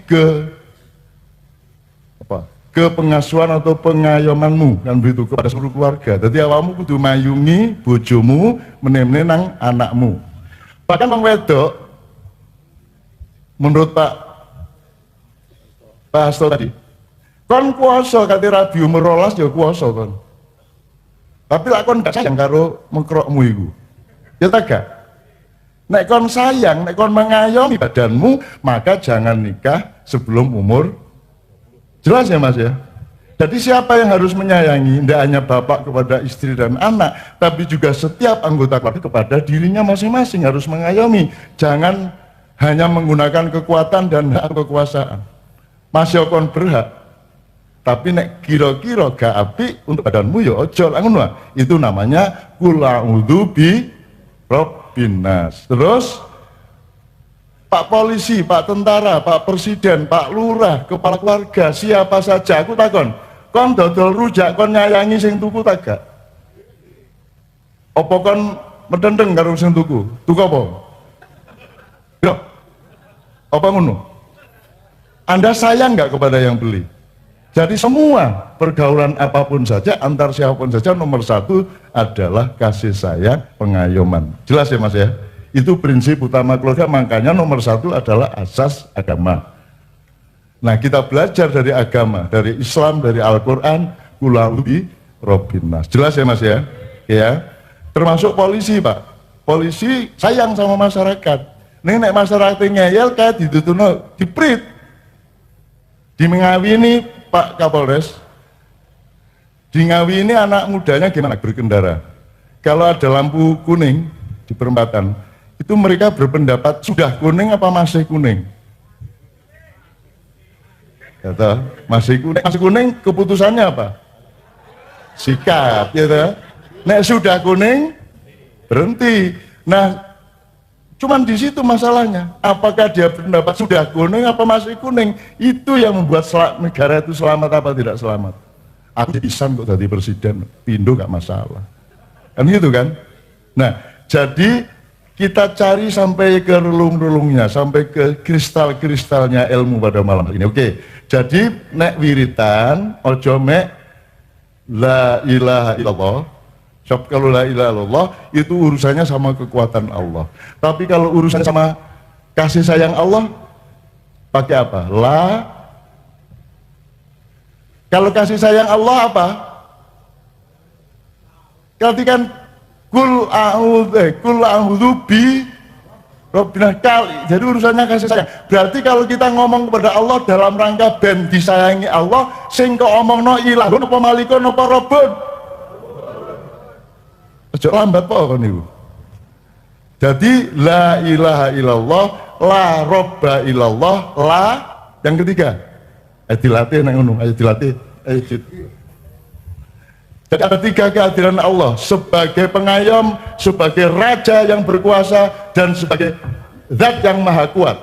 kepengasuhan atau pengayomanmu dan begitu kepada seluruh keluarga. Jadi awakmu kudu mayungi bojomu, meneh-meneh nang anakmu. Bahkan wong wedok menurut Pak Hasto tadi, kon kuasa kate rabi umur 12 ya kuasa kon. Tapi lak kon gak sayang karo mengkrokmu iku. Ya tak gak? Nek kon sayang, nek kon mengayomi badanmu, maka jangan nikah sebelum umur. Jelas ya Mas ya? Jadi siapa yang harus menyayangi? Tidak hanya bapak kepada istri dan anak, tapi juga setiap anggota keluarga kepada dirinya masing-masing harus mengayomi. Jangan hanya menggunakan kekuatan dan hak kekuasaan. Mas Yokon berhak, tapi nek kira-kira gak apik untuk badanmu ya ojo. Itu namanya qul a'udzu bi rabbin nas. Terus Pak polisi, Pak tentara, Pak presiden, Pak lurah, kepala keluarga, siapa saja aku takon, kon dodol rujak, kon nyayangi sing tuku tak gak? Apa kon medendeng karo sing tuku? Tuku apa? Yo. Apa ngono? Anda sayang nggak kepada yang beli? Jadi semua pergaulan apapun saja, antar siapapun saja, nomor satu adalah kasih sayang, pengayoman. Jelas ya Mas ya? Itu prinsip utama keluarga, makanya nomor satu adalah asas agama. Nah kita belajar dari agama, dari Islam, dari Al-Quran, qul a'udzu bi Robbinas. Jelas ya Mas ya? Ya. Termasuk polisi Pak. Polisi sayang sama masyarakat. Nek masyarakat ngeyel kayak ditutuno diprit. Dimengawini Pak Kapolres. Ngawini anak mudanya gimana berkendara. Kalau ada lampu kuning di perempatan, itu mereka berpendapat sudah kuning apa masih kuning? Kata masih kuning keputusannya apa? Sikat, gitu. Nek sudah kuning berhenti. Nah, cuman di situ masalahnya. Apakah dia berpendapat sudah kuning apa masih kuning? Itu yang membuat negara itu selamat apa tidak selamat. Aku pisan kok jadi presiden, pindo gak masalah. Kan gitu kan? Nah, jadi kita cari sampai ke relung-relungnya, sampai ke kristal-kristalnya ilmu pada malam ini. Oke, jadi nek wiritan, ojo mek la ilaha illallah. Sebab kalau la ilaha illallah itu urusannya sama kekuatan Allah. Tapi kalau urusan sama kasih sayang Allah, pakai apa? Kalau kasih sayang Allah apa? Katakan kul a'udzu bi Rabbina kali. Jadi urusannya kasih sayang. Berarti kalau kita ngomong kepada Allah dalam rangka ben disayangi Allah, sing kok omongno ilahun apa malikun apa rabbun. Aja lambat po kon niku. Jadi la ilaha illallah, la robba illallah, la yang ketiga. Dilatih nang ngono, ayo dilatih. Jadi ada tiga kehadiran Allah sebagai pengayom, sebagai raja yang berkuasa, dan sebagai zat yang maha kuat.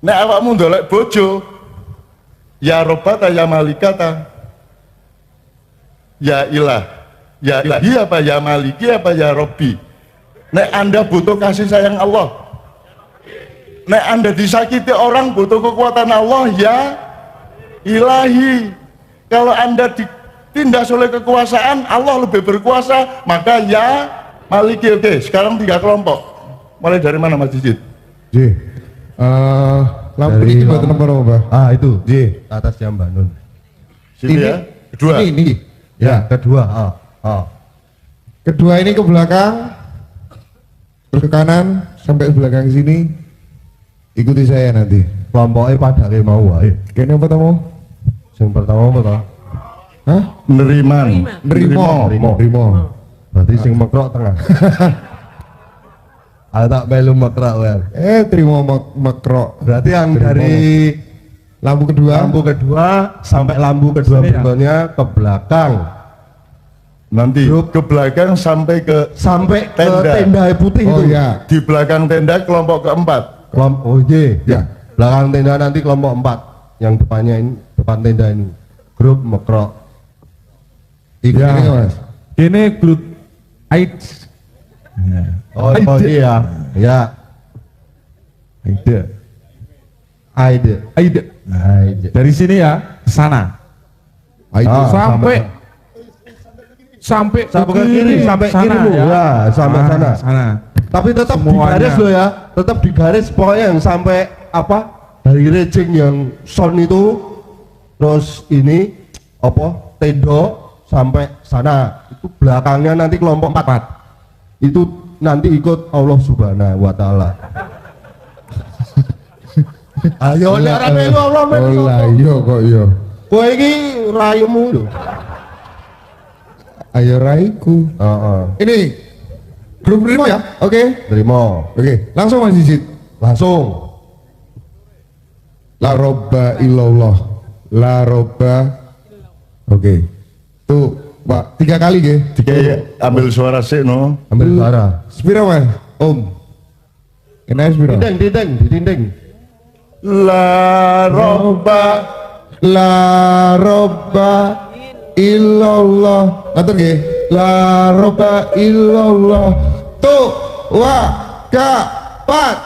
Nek awakmu ndolek bojo, ya robata ya malikata, ya ilah, ya ilahi apa ya maliki apa ya robbi. Nek Anda butuh kasih sayang Allah, nek Anda disakiti orang butuh kekuatan Allah, ya ilahi. Kalau Anda ditindas oleh kekuasaan, Allah lebih berkuasa, maka ya maliki. Oke, sekarang 3 kelompok. Mulai dari mana Mas Jijit? J. Lampu ini buat nomor apa? Itu J, atas yang Mbak Nun. Sini ya. Kedua. Ini. Ya, kedua. Kedua ini ke belakang, terus ke kanan sampai ke belakang sini. Ikuti saya nanti. Kelompoknya pada mau wae. Kene apa tamu? Yang pertama apa toh? Hah? Nerimo. Berarti sing mekrok tengah. Tak melu mekrok wae. Terima makrok. Berarti yang dari lampu kedua sampai lampu kedua berikutnya ke belakang. Nanti ke belakang sampai ke tenda putih itu. Ya. Di belakang tenda kelompok keempat. Ya. Belakang tenda nanti kelompok 4. Yang depannya ini, depan tenda ini. Grup mekrok. Ini Mas. Ini grup AIDS. Iya. Ya. Aide. Dari sini ya ke sana. Sampai ke kiri, sampai sana, kiri ya. Sampai sana. Tapi tetap Semuanya. di garis loh ya. Tetap di garis pokoknya yang sampai apa? Dari rejing yang son itu, terus ini apa? Tendo sampai sana. Itu belakangnya nanti kelompok 4. Itu nanti ikut Allah Subhanahu wa taala. Ayo nek ora melu Allah melu. Iya kok iya. Kowe iki raimu lho. Ayo raiku. Ini grup terima ya? Oke. Terima. Oke, langsung Mas Jijit. Langsung. La robba illallah. La robba. Oke. Tuh, Pak, 3 kali nggih. Ambil suara sih no. Ambil suara. Sepira Mas? Om. Kena sepira? Dinding. La robba. La robba illallah. Ngatur nggih. La robba illallah. Tuh, wa ka pat.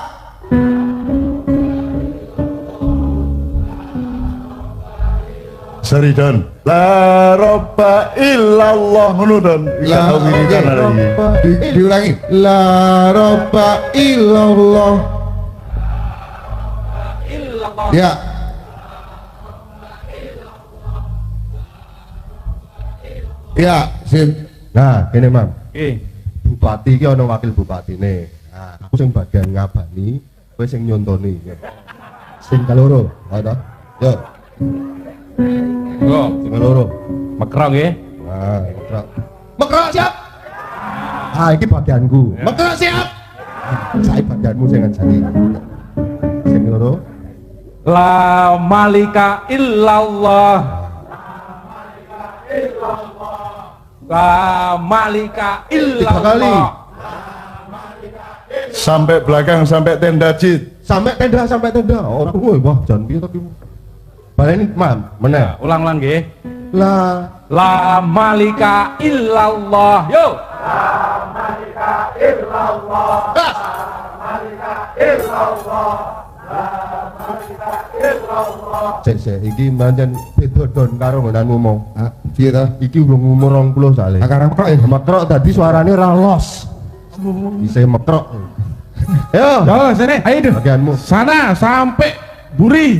Seridan. La robba illallah ngono dan La diulangi. La robba illallah. Ya. Iya, sip. Nah, ini Mam. Bupati iki ana wakil bupatine. Nah, aku sing bagian ngabani, kowe sing nyontoni. Sing kaloro, ada. Yo. Yo, Sing kaloro. mekrok nggih. Nah, mekrok. Mekrok siap. Ah, iki bagianku. Mekrok siap. Saya bagianmu sing ngajari. Sing kaloro. La malika illallah. La malika Tiga kali. illallah. Sampai belakang, sampai tenda jid. Sampai tenda. Oh, wah, jangan piye tapi. Baleni, Mam, meneh. Ulang-ulang nggih. La La malika illallah. Yo. Cek iki pancen beda don karo nggonanmu mau. Ah, piye ta? Iki urung umur 20 sale. Sekarang mekrok ya. Mekrok tadi suarane ra los. Bisa mekrok. Ayo. Yo, sini. Ayo deh. Bagianmu. Sana sampai buri.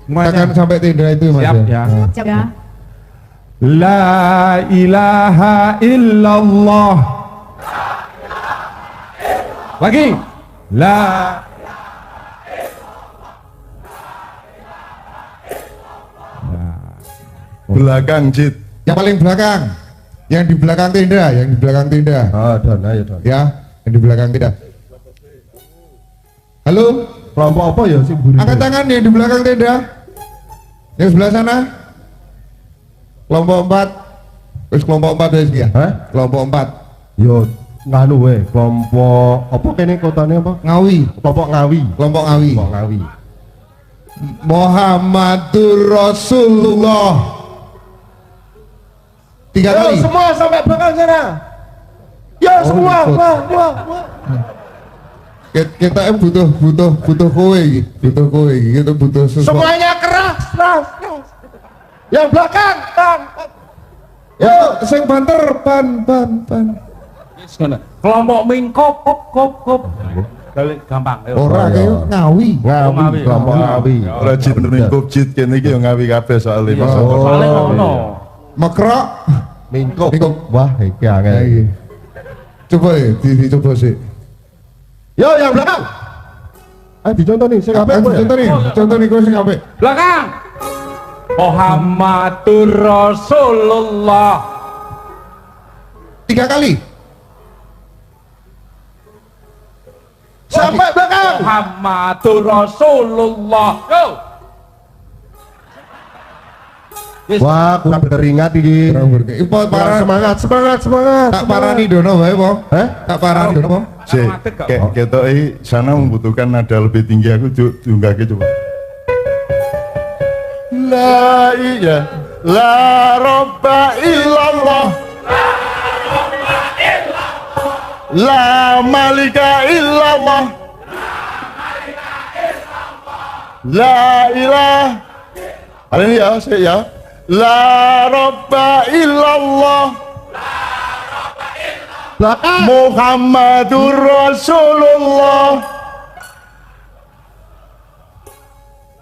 Akan sampai tenda itu Mas. Siap ya. Siap ya. La ilaha illallah. Lagi. La Belakang jid. Yang paling belakang. Yang di belakang tenda, Oh, Don, ayo Don. Ya, yang di belakang tenda. Halo, kelompok apa ya sih buri? Angkat tangan yang di belakang tenda. Yang sebelah sana. Kelompok 4. Wis kelompok 4 wis ya? Hah? Kelompok 4. Yo, nganu we, kelompok apa kene kotane apa? Ngawi. Kelompok Ngawi. Kelompok Ngawi. Muhammadur Rasulullah. 3 kali. Semua sampai belakang sana. Ya semua. Kita butuh kowe iki. Kita butuh sesuatu. Semuanya keras. Yang belakang. Yo, sing banter ban. kelompok mingkop kop. Gampang. Ora kaya Ngawi. Kelompok Ngawi. Ora jid mingkup jid kene iki yo ngawi kabeh soalé. Soalnya ngono. Mekrok. Mingkup. Wah, iki angel. Coba ya, dicoba sih. Yo, yang belakang. Dicontoh nih, sing apik. Contoh nih kowe sing apik. Belakang. Muhammadur Rasulullah. 3 kali. Sampai belakang. Muhammadur Rasulullah. Yo. Wah, kurang berkeringat iki. Semangat. Tak parani dono wae, Po. Tak parani dono, Po. Ketoki sana membutuhkan nada lebih tinggi, aku diunggahke coba. La iya la robba illallah, la malika illallah, la ilah. Ada ini ya, saya ya. La robba illallah, Muhammadur Rasulullah.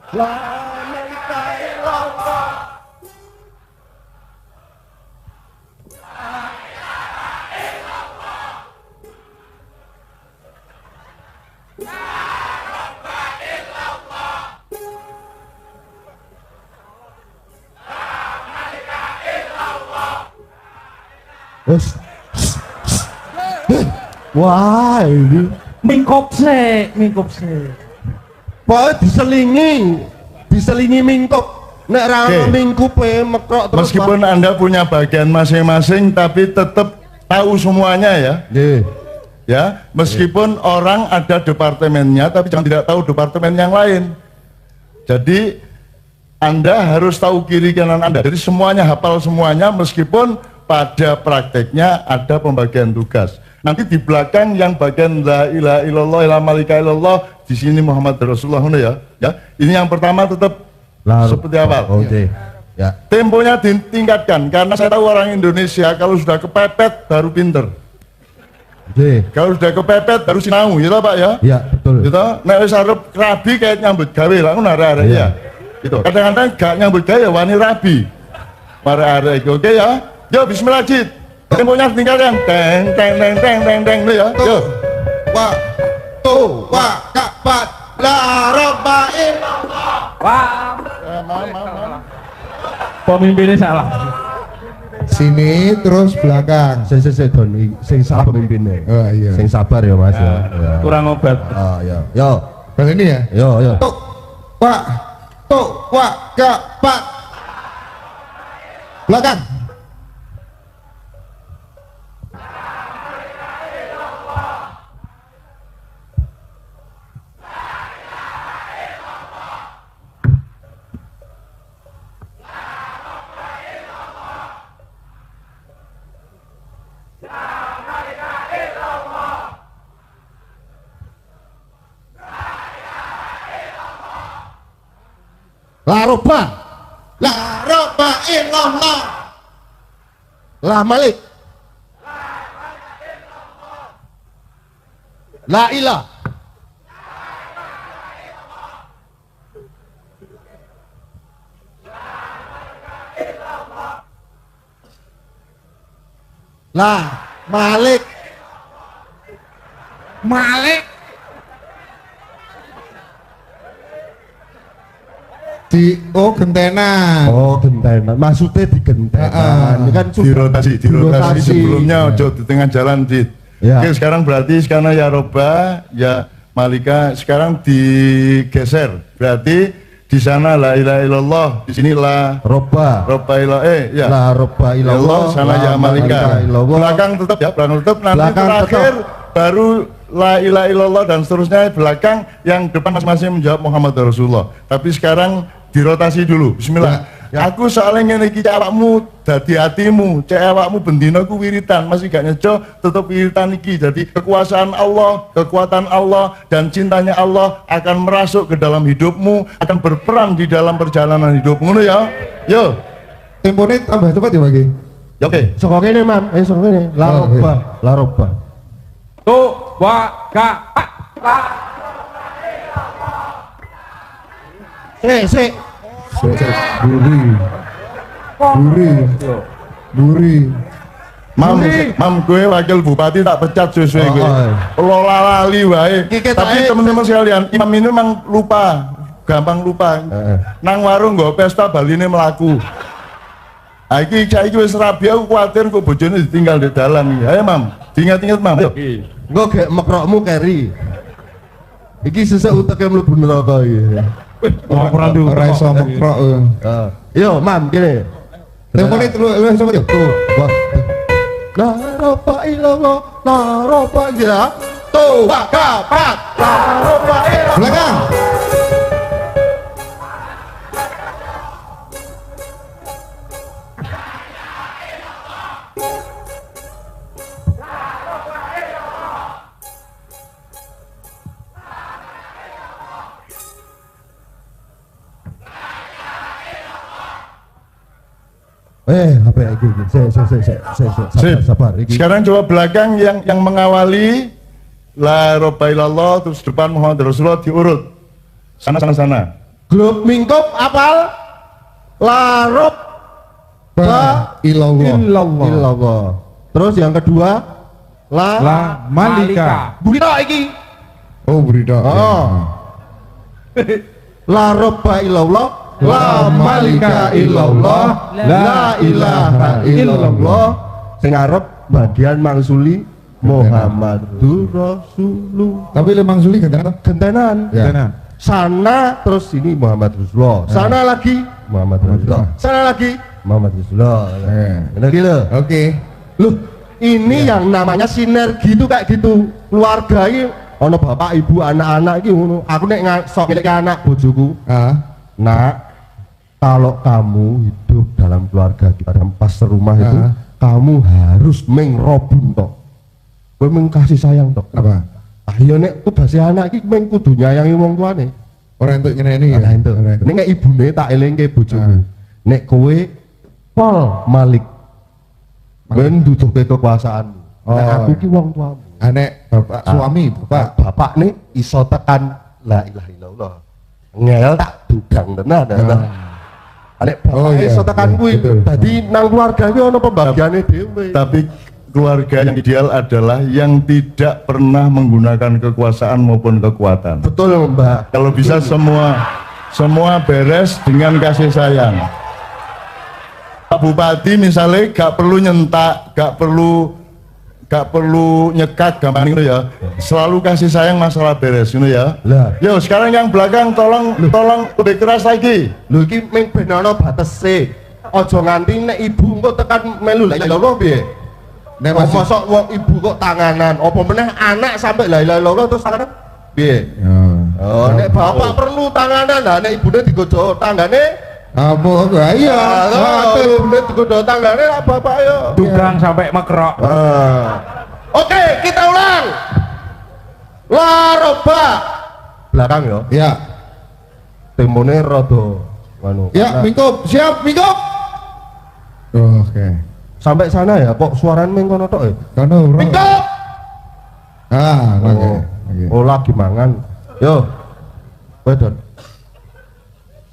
La malika illallah. Wah, ini Mingkop se. Pak diselingi mingkup. Nek ra mingkupe mekrok terus. Meskipun Anda punya bagian masing-masing tapi tetap tahu semuanya ya. Ya, meskipun orang ada departemennya tapi jangan tidak tahu departemen yang lain. Jadi Anda harus tahu kiri kanan Anda. Jadi semuanya hafal semuanya meskipun pada prakteknya ada pembagian tugas. Nanti di belakang yang bagian la ilaha illallah, la malika illallah, di sini Muhammad Rasulullah ya. Ya, ini yang pertama tetap seperti awal. Ya. Temponya ditingkatkan karena saya tahu orang Indonesia kalau sudah kepepet baru pinter. Kalau sudah kepepet baru sinau, gitu Pak ya? Iya, betul. Gitu. Nek wis arep rabi kayak nyambut gawe lah ngono arek-arek ya. Gitu. Kadang-kadang gak nyambut gawe ya wani rabi. Para arek oke ya. Yo bismillah Jid. Temponya tinggalkan. Teng teng teng teng teng teng ya. Yo. Wa tu wa kapat la rabba illallah. Wah, Maaf. pemimpinnya salah. Sini terus belakang. Sing don sing sabar pemimpinnya. Oh iya. Sing sabar ya Mas ya. Ya. Kurang obat. Ah ya. Yo. Bang ini ya. Yo. Tu wa kapat. Belakang. La robba illallah. La malik. La ilah. La malik. Di gentenan. Oh, gentenan. Maksudnya di gentenan. Ini kan Dirotasi sebelumnya ojo di tengah jalan Jid. Ya. Oke, sekarang berarti sekarang ya Roba, ya Malika sekarang digeser. Berarti di sana la ilaha illallah, di sini la robba. ilallah. Ya. La robba ilallah. Sana ya Malika. Belakang tetap ya, belakang tetap. Nanti Belakang terakhir baru la ilaha illallah dan seterusnya belakang, yang depan masing-masing menjawab Muhammad Rasulullah. Tapi sekarang dirotasi dulu. Bismillah. Ya. Aku soalnya ngene iki cek awakmu dadi hatimu, cek awakmu bendina ku wiritan, masih gak nyejo tetep wiritan iki. Jadi kekuasaan Allah, kekuatan Allah dan cintanya Allah akan merasuk ke dalam hidupmu, akan berperan di dalam perjalanan hidupmu. Ngono ya. Yo. Temponya tambah cepat ya Bagi. Ya, oke. Soko kene, Mam. Soko kene. La Oh, robba. La robba. Tu wa ka Sik. Buri. Mam gue wakil bupati tak pecat sesuai gue. Lo lali wae. Tapi teman-teman sekalian, imam ini memang lupa, gampang lupa. Nang warung nggo pesta baline melaku. Iki saiki wis rabi, aku kuwatir kok bojone ditinggal di dalan iki. Ayo Mam, diingat-ingat Mam. Ayo. Engko gek mekrokmu keri. Iki sesuk uteke mlebu neraka iki. Ora iso mekrok. Yo, Mam, kene. Temponya lu sama yo. Tuh, wah. La robba ilallah, la robba ya. Tu wa kapat. La rabba illallah. Belakang. Apa iki? Sabar. Iki. Sekarang coba belakang yang mengawali la robba ilallah, terus depan Muhammad Rasulullah diurut. Sana. Grup mingkup apal? La robba illallah. Terus yang kedua la Malika. Burita iki. Oh, Burida. La robba illallah. La malika illallah, la ilaha illallah. Sing arep bagian mangsuli Muhammadur Rasulullah. Tapi lemang suli Gentenan. Ya. Sana terus ini Muhammad Rasulullah. Sana lagi Muhammad Rasulullah. Sana lagi Muhammad Rasulullah. Benar gitu. Oke. Loh, ini yang namanya sinergi itu kayak gitu. Keluarga ini ono bapak, ibu, anak-anak iki ngono. Aku nek sok milik anak bojoku. Nak, kalau kamu hidup dalam keluarga kita dalam pas serumah itu, kamu harus mengrobun tok. Kowe kasih sayang tok. Apa? Ayo nek ku basi anak iki meng kudu nyayangi wong tuane. Ora entuk nyeneni ya. Ora entuk. Nek ibune tak elingke bojomu. Nek kowe pol malik. Ben duduhke kekuasaanmu. Nek aku ki wong tuamu. Anek bapak suami, bapak nih iso tekan la ilaha illallah. Ngel tak dudang tenan. Nek bapak iso tekan kuwi. Dadi nang keluarga iki ana pembagiane dhewe. Tapi keluarga yang ideal adalah yang tidak pernah menggunakan kekuasaan maupun kekuatan. Betul, Mbak. Kalau bisa semua beres dengan kasih sayang. Pak Bupati misalnya gak perlu nyentak, gak perlu nyekat gampang gitu ya. Selalu kasih sayang, masalah beres gitu ya. Lah, yo sekarang yang belakang tolong lebih keras lagi. Lho iki ming ben ana batese. Aja nganti nek ibu engko tekan melu la ilaha illallah piye? Nek mosok wong ibu kok tanganan, apa meneh anak sampai la ilaha illallah terus tanganan piye? Oh, nek bapak perlu tanganan, lah nek ibune digojo tanggane apa iya, ibune digojo tanggane lah bapak yo. Dugang sampai mekrok. Oke, kita ulang. Laroba belakang yo. Ya. Temone rada anu. Ya, mingkup, siap, mingkup. Oke. Sampai sana ya, kok suaranya mengkono tok ya? Kono, bro. Mingkup. Oke. Oh, lagi mangan. Yo. Wedon.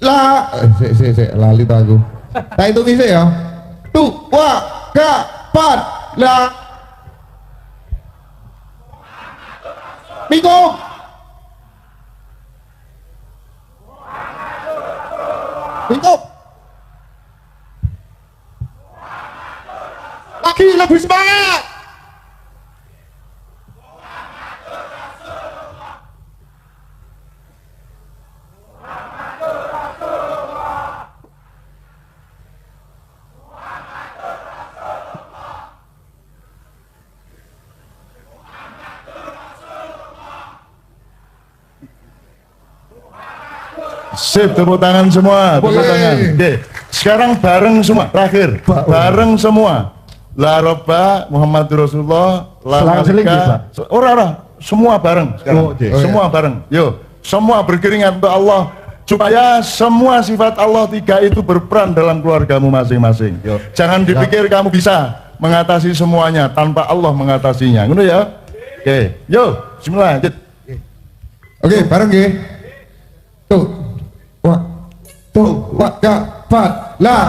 Lah, sik, lali ta aku. Tak itu bisa ya. 2, 3, 4, lah. Mingkup. Mingkup. Lagi lebih semangat. Sip, tepuk tangan semua, tepuk tangan. Oke, sekarang bareng semua, terakhir, bareng semua. La Robba Muhammadur Rasulullah, La Malika. Ora, semua bareng sekarang. Semua bareng. Yo, semua berkeringat untuk Allah supaya semua sifat Allah 3 itu berperan dalam keluargamu masing-masing. Jangan dipikir kamu bisa mengatasi semuanya tanpa Allah mengatasinya. Ngono ya? Oke, yo, bismillah. Oke, bareng nggih. Tuh, 4, lah.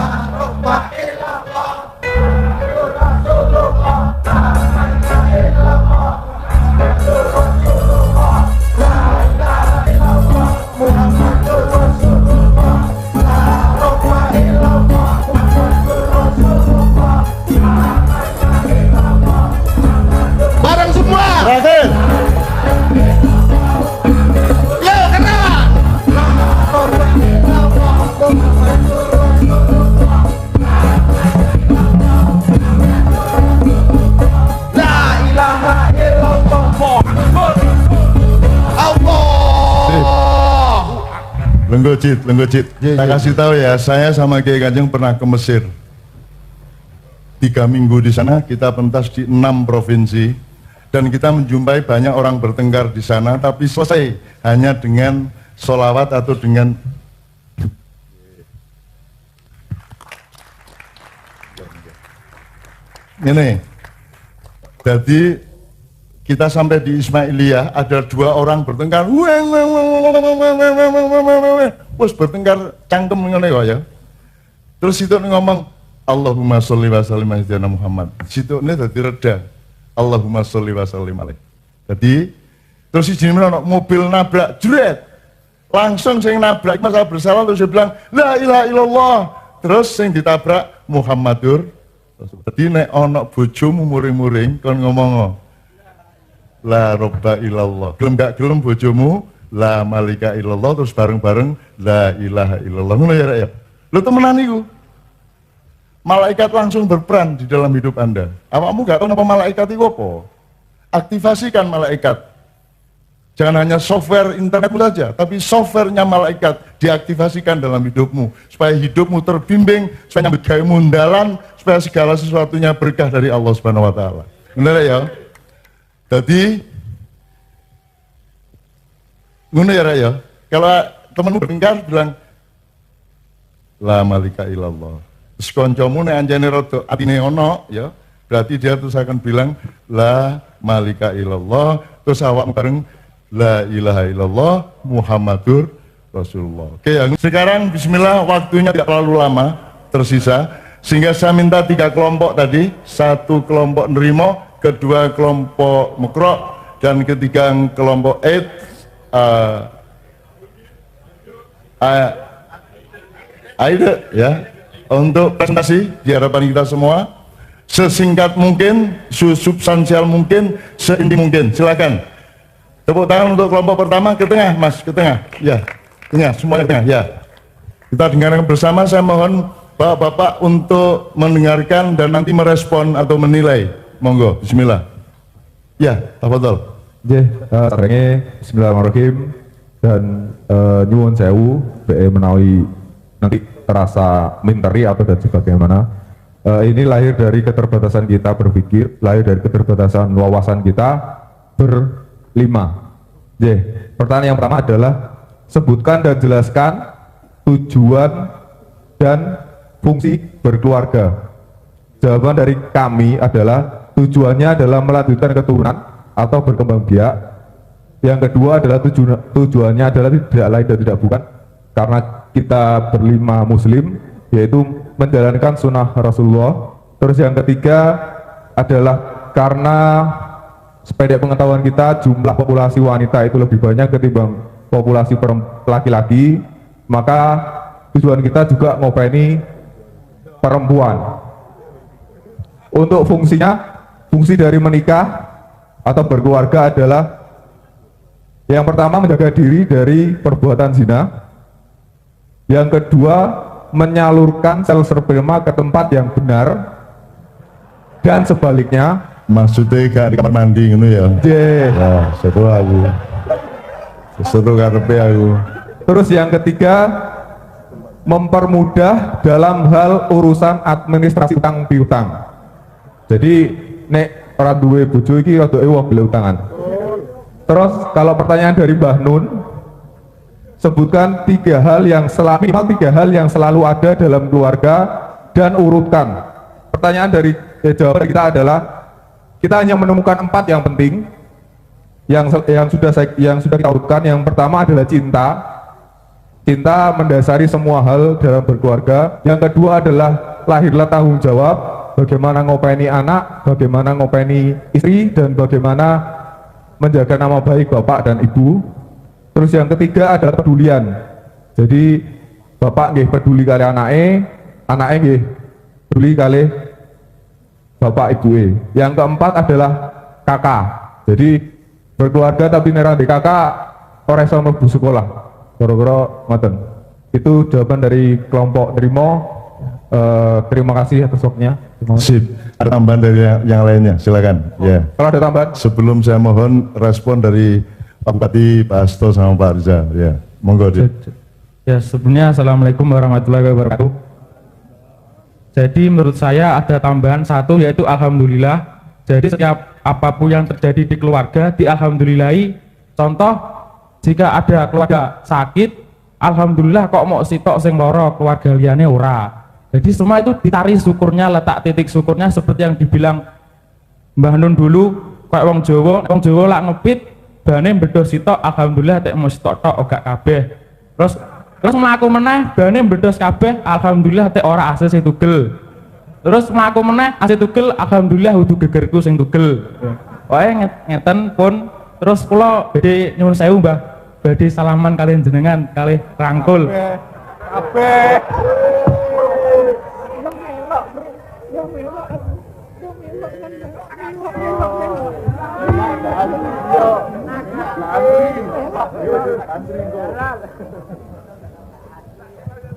Bareng semua. Terakhir. Yo, kena. Lenggocit. Saya kasih tahu ya, saya sama Kiai Kanjeng pernah ke Mesir. 3 minggu di sana, kita pentas di 6 provinsi dan kita menjumpai banyak orang bertengkar di sana, tapi selesai hanya dengan sholawat atau dengan ini. Jadi kita sampai di Ismailiyah, ada 2 orang bertengkar, terus bertengkar cangkem ngene kok ya. Terus itu ngomong Allahumma sholli wa sallim ala sayyidina Muhammad. Situ ini dadi reda. Allahumma sholli wa sallim alaihi. Jadi terus si jenenge ono mobil nabrak jret. Langsung sing nabrak masalah bersalah terus dia bilang la ilaha illallah. Terus sing ditabrak Muhammadur. Jadi nek ono bojomu muring-muring kon ngomong la robba illallah. Gelem gak gelem bojomu la malika illallah terus bareng-bareng la ilaha illallah. Ngono ya Rek ya. Lho temenan iku. Malaikat langsung berperan di dalam hidup Anda. Awakmu gak tahu apa malaikat itu apa? Aktivasikan malaikat. Jangan hanya software internetmu saja, tapi softwarenya malaikat diaktifasikan dalam hidupmu supaya hidupmu terbimbing, supaya nyambut gawe mundalan, supaya segala sesuatunya berkah dari Allah Subhanahu wa taala. Benar ya? Jadi ngono ya Rek ya. Kalau temanmu bertengkar bilang la malika illallah. Terus koncomu nek anjane rada atine ono ya, berarti dia terus akan bilang la malika illallah, terus awak bareng la ilaha illallah Muhammadur Rasulullah. Oke, yang sekarang bismillah, waktunya tidak terlalu lama tersisa, sehingga saya minta 3 kelompok tadi, 1 kelompok nerimo, kedua kelompok mukro, dan ketiga kelompok eid aida ya, untuk presentasi di hadapan kita semua sesingkat mungkin, substansial mungkin, seinti mungkin. Silakan tepuk tangan untuk kelompok pertama, ke tengah mas, ke tengah ya, tengah, semua ke tengah ya. Kita dengarkan bersama. Saya mohon bapak-bapak untuk mendengarkan dan nanti merespon atau menilai. Monggo, bismillah ya, tafadhol. Bismillahirrahmanirrahim. Dan nyuwun sewu BE menawi nanti terasa minteri atau dan sebagaimana, ini lahir dari keterbatasan kita berpikir, lahir dari keterbatasan wawasan kita berlima. Pertanyaan yang pertama adalah sebutkan dan jelaskan tujuan dan fungsi berkeluarga. Jawaban dari kami adalah tujuannya adalah melanjutkan keturunan atau berkembang biak. Yang kedua adalah tujuannya adalah tidak lain dan tidak bukan karena kita berlima muslim, yaitu menjalankan sunnah Rasulullah. Terus yang ketiga adalah karena sependek pengetahuan kita jumlah populasi wanita itu lebih banyak ketimbang populasi laki-laki, maka tujuan kita juga ngopeni perempuan. Untuk fungsinya, fungsi dari menikah atau berkeluarga adalah yang pertama menjaga diri dari perbuatan zina. Yang kedua menyalurkan sel sperma ke tempat yang benar. Dan sebaliknya. Maksudnya gak di kamar mandi gitu ya? Ya, satu aku. Satu karepe aku. Terus yang ketiga mempermudah dalam hal urusan administrasi utang piutang. Jadi nek ora duwe bojo iki rada ewah beli utangan. Terus kalau pertanyaan dari Mbah Nun, sebutkan minimal tiga hal yang selalu ada dalam keluarga dan urutkan. Pertanyaan dari jawaban kita adalah kita hanya menemukan 4 yang penting yang sudah kita urutkan. Yang pertama adalah cinta. Cinta mendasari semua hal dalam berkeluarga. Yang kedua adalah lahirlah tanggung jawab, bagaimana ngopeni anak, bagaimana ngopeni istri, dan bagaimana menjaga nama baik bapak dan ibu. Terus yang ketiga adalah pedulian. Jadi bapak nggih peduli kali anake nggih peduli kali bapak ibu. Yang keempat adalah kakak. Jadi berkeluarga tapi nerang di kakak ora iso mlebu sekolah. Gara-gara ngoten. Itu jawaban dari kelompok Nerimo. Terima kasih atas waktunya. Sip. Ada tambahan dari yang lainnya, silakan. Ya. Kalau ada tambahan. Sebelum saya mohon respon dari Pak Bupati, Pak Hasto sama Pak Riza. Ya, monggo. Ya, sebelumnya assalamualaikum warahmatullahi wabarakatuh. Jadi menurut saya ada tambahan satu, yaitu alhamdulillah. Jadi setiap apapun yang terjadi di keluarga dialhamdulillahi. Contoh, jika ada keluarga sakit, alhamdulillah kok mau sitok sing loro keluarga liyane ora. Jadi semua itu ditarik syukurnya, letak titik syukurnya seperti yang dibilang Mbah Nun dulu, kayak wong Jawa lak ngepit bane mbedos sitok, alhamdulillah tek mau sitok tok gak kabeh. Terus mlaku meneh bane mbedos kabeh, alhamdulillah tek ora asis sing tugel. Terus mlaku meneh asis tugel, alhamdulillah udu gegerku sing tugel. Pokoke ngeten pun. Terus kula badhe nyuwun sewu Mbah, badhe salaman kalian jenengan kalih rangkul. Kabeh.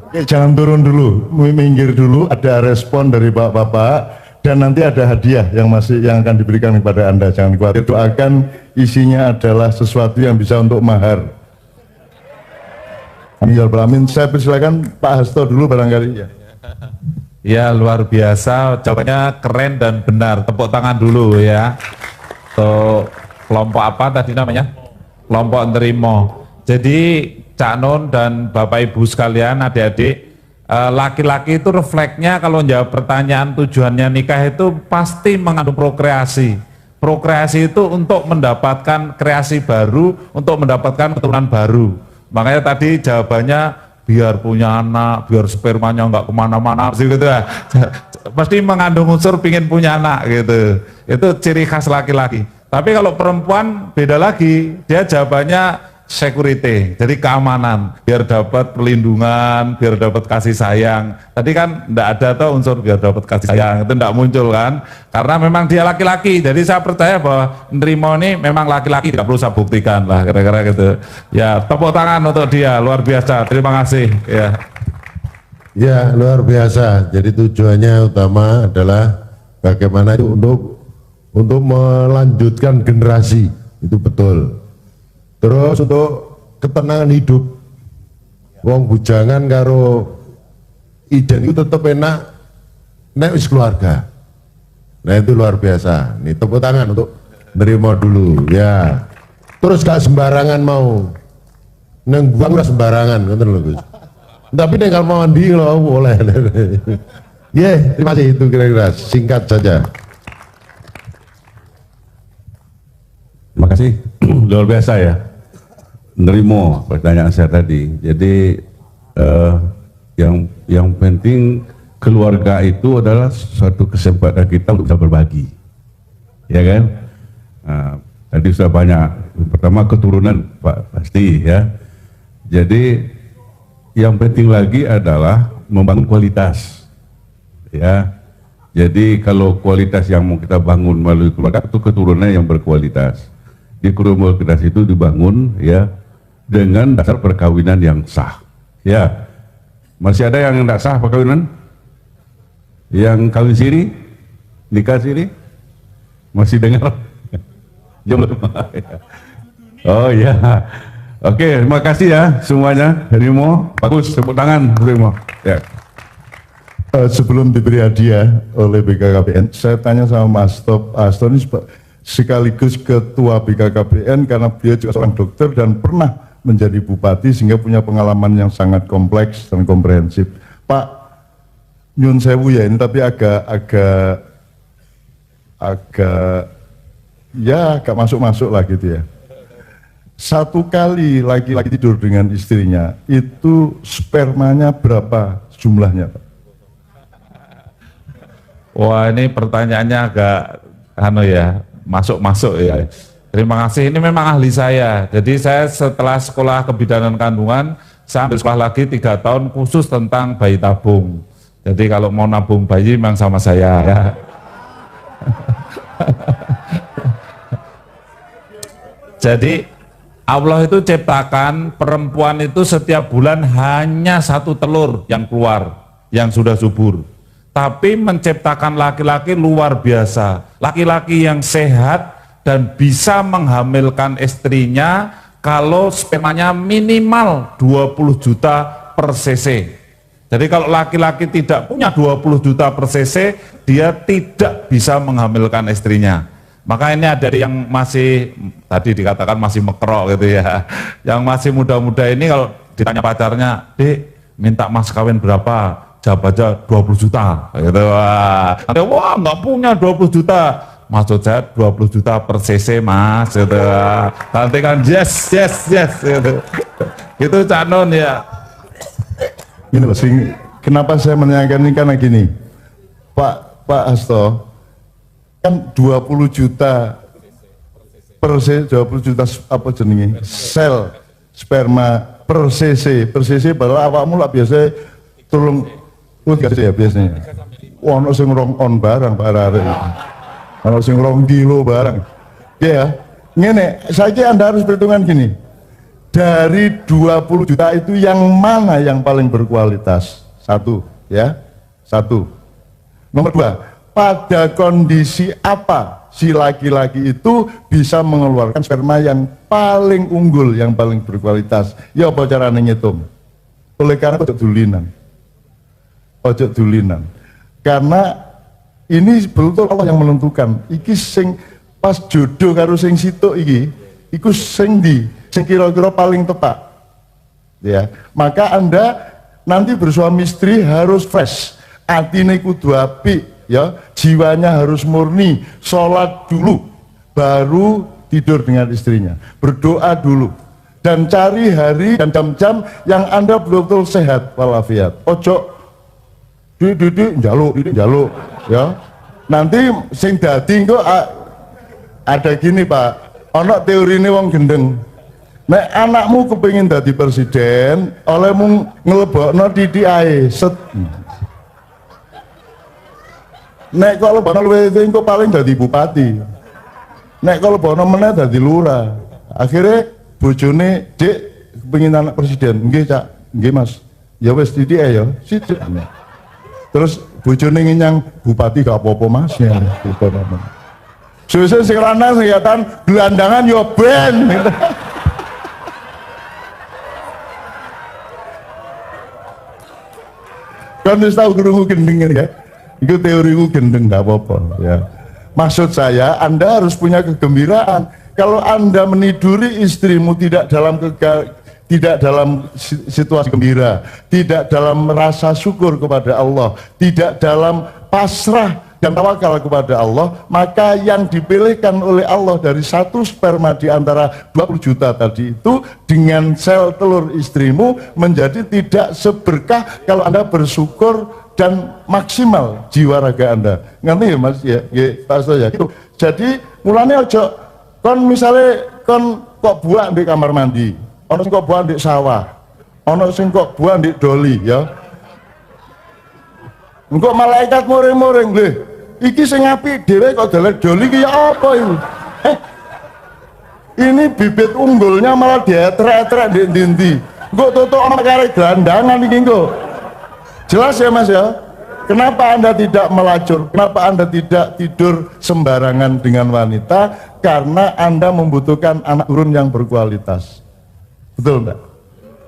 Oke, jangan turun dulu, minggir dulu. Ada respon dari bapak-bapak dan nanti ada hadiah yang akan diberikan kepada Anda. Jangan khawatir, doakan isinya adalah sesuatu yang bisa untuk mahar. Amin. Saya persilakan Pak Hasto dulu barangkali ya. Ya, luar biasa, jawabannya keren dan benar. Tepuk tangan dulu ya. Tuh, kelompok apa tadi namanya? Kelompok Nerimo. Jadi Cak Nun dan Bapak Ibu sekalian, adik-adik, laki-laki itu refleksnya kalau jawab pertanyaan tujuannya nikah itu pasti mengandung prokreasi. Prokreasi itu untuk mendapatkan kreasi baru, untuk mendapatkan keturunan baru. Makanya tadi jawabannya biar punya anak, biar spermanya nggak kemana-mana sih gitu ya. Pasti mengandung unsur pingin punya anak gitu. Itu ciri khas laki-laki. Tapi kalau perempuan beda lagi, dia jawabannya security, jadi keamanan, biar dapat perlindungan, biar dapat kasih sayang. Tadi kan enggak ada tuh unsur biar dapat kasih sayang, itu enggak muncul kan, karena memang dia laki-laki. Jadi saya percaya bahwa nerimo ini memang laki-laki, tidak perlu saya buktikan lah, kira-kira gitu. Ya, tepuk tangan untuk dia, luar biasa, terima kasih. Ya, ya luar biasa. Jadi tujuannya utama adalah bagaimana itu untuk melanjutkan generasi, itu betul. Terus untuk ketenangan hidup, wong bujangan karo ijen itu tetap enak, nek wis keluarga. Nah itu luar biasa. Nih tepuk tangan untuk nerima dulu, ya. Terus gak sembarangan mau, neng buang gak sembarangan, ngerti lho Gus. Tapi neng kalau mau mandi lo boleh. Ya, terima kasih itu kira-kira singkat saja. Terima kasih, luar biasa ya. Nerimo pertanyaan saya tadi. Jadi yang penting keluarga itu adalah suatu kesempatan kita untuk bisa berbagi, ya kan? Tadi sudah banyak. Pertama keturunan Pak pasti ya. Jadi yang penting lagi adalah membangun kualitas, ya. Jadi kalau kualitas yang mau kita bangun melalui keluarga itu keturunan yang berkualitas. Di kualitas itu dibangun ya dengan dasar perkawinan yang sah. Ya, masih ada yang tidak sah perkawinan? Yang kawin siri, nikah siri, masih dengar? Jomblo. Oh ya, oke, terima kasih ya semuanya. Rimo, bagus, tepuk tangan Rimo. Ya. Sebelum diberi hadiah oleh BKKBN, saya tanya sama Mas Aston ini sekaligus ketua BKKBN karena beliau juga seorang dokter dan pernah menjadi bupati sehingga punya pengalaman yang sangat kompleks dan komprehensif. Pak, nyun sewu ya ini tapi agak masuk lah gitu ya. Satu kali laki-laki tidur dengan istrinya itu spermanya berapa jumlahnya Pak? Wah ini pertanyaannya agak masuk ya. Terima kasih, ini memang ahli saya. Jadi saya setelah sekolah kebidanan kandungan, saya ambil sekolah lagi 3 tahun khusus tentang bayi tabung. Jadi kalau mau nabung bayi memang sama saya ya. Jadi Allah itu ciptakan perempuan itu setiap bulan hanya 1 telur yang keluar, yang sudah subur. Tapi menciptakan laki-laki luar biasa. Laki-laki yang sehat dan bisa menghamilkan istrinya kalau spermanya minimal 20 juta per cc. Jadi kalau laki-laki tidak punya 20 juta per cc, dia tidak bisa menghamilkan istrinya. Maka ini ada yang masih, tadi dikatakan masih mekerok gitu ya. Yang masih muda-muda ini kalau ditanya pacarnya, "Dek, minta mas kawin berapa?" Jawab aja 20 juta gitu. Wah nggak punya 20 juta. Maksud saya 20 juta per cc mas gitu. Nanti kan yes gitu. Itu Cak Non ya. Ini loh, kenapa saya menanyakan ini karena gini, Pak Hasto, kan 20 juta per cc, 20 juta apa jenenge sel sperma per cc baru awakmu lah biasa tolong ya biasanya. Ono sing rong on barang Pak Arek. Ono sing rong kilo barang. Ya, ngene, saiki Anda harus perhitungan gini. Dari 20 juta itu yang mana yang paling berkualitas? Satu, ya. Satu. Nomor 2, pada kondisi apa si laki-laki itu bisa mengeluarkan sperma yang paling unggul, yang paling berkualitas? Ya apa caranya ngitung? Oleh karena ojo dulinan. Karena ini betul Allah yang menentukan. Iki sing pas jodoh karo sing situk iki, iku sing kira-kira paling tepat. Ya, maka Anda nanti bersuami istri harus fresh. Atine kudu apik, ya, jiwanya harus murni, sholat dulu baru tidur dengan istrinya. Berdoa dulu. dan cari hari dan jam-jam yang Anda betul-betul sehat walafiat. Ojo didik jaluk ya. Nanti sing dadi kok ada gini Pak, ono teori ini wong gendeng. Nek anakmu kepengin dadi presiden, olehmu ngelebokno titik ae set. Nek kok lebokno luwih engko paling dadi bupati. Nek kok lebokno meneh dadi lurah. Akhirnya bojone, "Dik, kepengin anak presiden." "Nggih, Cak." "Nggih, Mas." "Ya wis titik ae ya." Sithik. Terus bojone nginyang, "Bupati gak apa-apa, Mas." Ya, gitu. Suwe-suwe sing lanang kelihatan gelandangan yo ben. Kan wis tau krungu gendeng ya. Itu teoriku gendeng gak apa-apa ya. Maksud saya Anda harus punya kegembiraan. Kalau Anda meniduri istrimu tidak dalam situasi gembira, tidak dalam merasa syukur kepada Allah, tidak dalam pasrah dan tawakal kepada Allah, maka yang dipilihkan oleh Allah dari satu sperma di antara 20 juta tadi itu dengan sel telur istrimu menjadi tidak seberkah kalau Anda bersyukur dan maksimal jiwa raga Anda. Ngerti ya Mas ya? Pak ya. Jadi mulanya ojo kon misalnya kon kok buang di kamar mandi, ono sing kok buang di sawah, ono sing kok buang di doli ya. Engko malaikat muring-muring lho. Iki sing apik dhewe kok delek doli ki ya apa iki? Ini bibit unggulnya malah dietrek-etrek ndi-ndi. Engko tutuk ana karek gelandangan iki engko. Jelas ya Mas ya? Kenapa Anda tidak melacur? Kenapa Anda tidak tidur sembarangan dengan wanita? Karena Anda membutuhkan anak turun yang berkualitas. Betul enggak?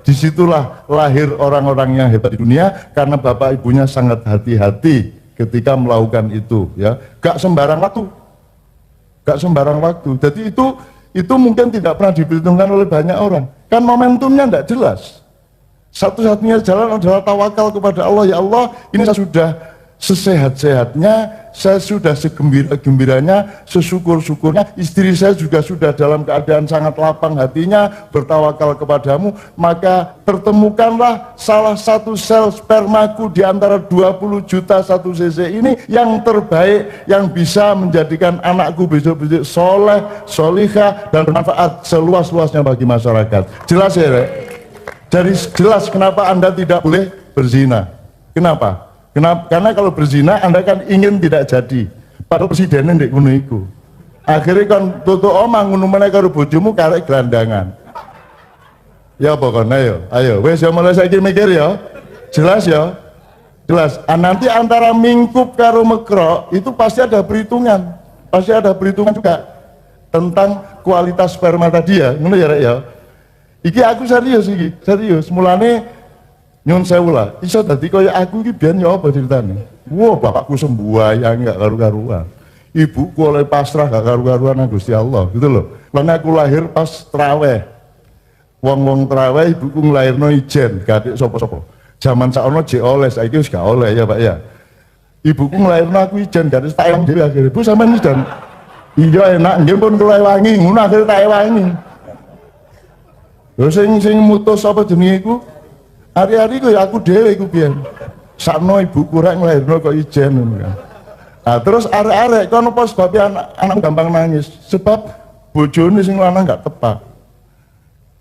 Disitulah lahir orang-orang yang hebat di dunia, karena bapak ibunya sangat hati-hati ketika melakukan itu ya. Gak sembarang waktu. Gak sembarang waktu. Jadi itu mungkin tidak pernah diperhitungkan oleh banyak orang. Kan momentumnya tidak jelas. Satu-satunya jalan adalah tawakal kepada Allah. Ya Allah, ini saya sudah sesehat-sehatnya, saya sudah segembira-gembiranya, sesyukur-syukurnya, istri saya juga sudah dalam keadaan sangat lapang hatinya, bertawakal kepadamu, maka pertemukanlah salah satu sel spermaku di antara 20 juta 1 cc ini yang terbaik, yang bisa menjadikan anakku besok-besok soleh, solihah, dan bermanfaat seluas-luasnya bagi masyarakat. Jelas ya, Rek? Jadi jelas kenapa Anda tidak boleh berzina. Kenapa? Karena kalau berzina Anda kan ingin tidak jadi. Padahal presidennya ndek ngono iku. Akhirnya kan tutuk omah ngono meneh karo bojomu karek gelandangan. Ya pokoknya ayo wes ya mulai saiki mikir ya. Jelas ya? Jelas. Nanti antara mingkup karo mekrok itu pasti ada perhitungan. Pasti ada perhitungan juga tentang kualitas sperma tadi ya. Ngono ya Rek ya. Iki aku serius. Mulane nyun sewu lah. Iso dadi kaya aku iki biyen ya apa ceritane? Wah, bapakku sembuhyang gak karu-karuan. Ibuku oleh pasrah gak karu-karuan nang Gusti Allah, gitu loh. Karena aku lahir pas traweh. Wong-wong traweh ibuku nglairno ijen, gak ada sapa-sapa. Zaman sakono jek oleh, saiki wis gak oleh ya, Pak ya. Ibuku nglairno aku ijen, gak ada tak ewang dhewe akhire. Bu sampean wis dan iya enak, nggih pun kula ewangi, ngono akhire tak ewangi. Terus sing mutus apa jenenge iku? Hari-hari ku ya aku dhewe iku biyen. Sakno ibuku rek nglairno kok ijen ngono kan. Nah, terus arek-arek kono apa sebab anak gampang nangis? Sebab bojone sing lanang gak tepat.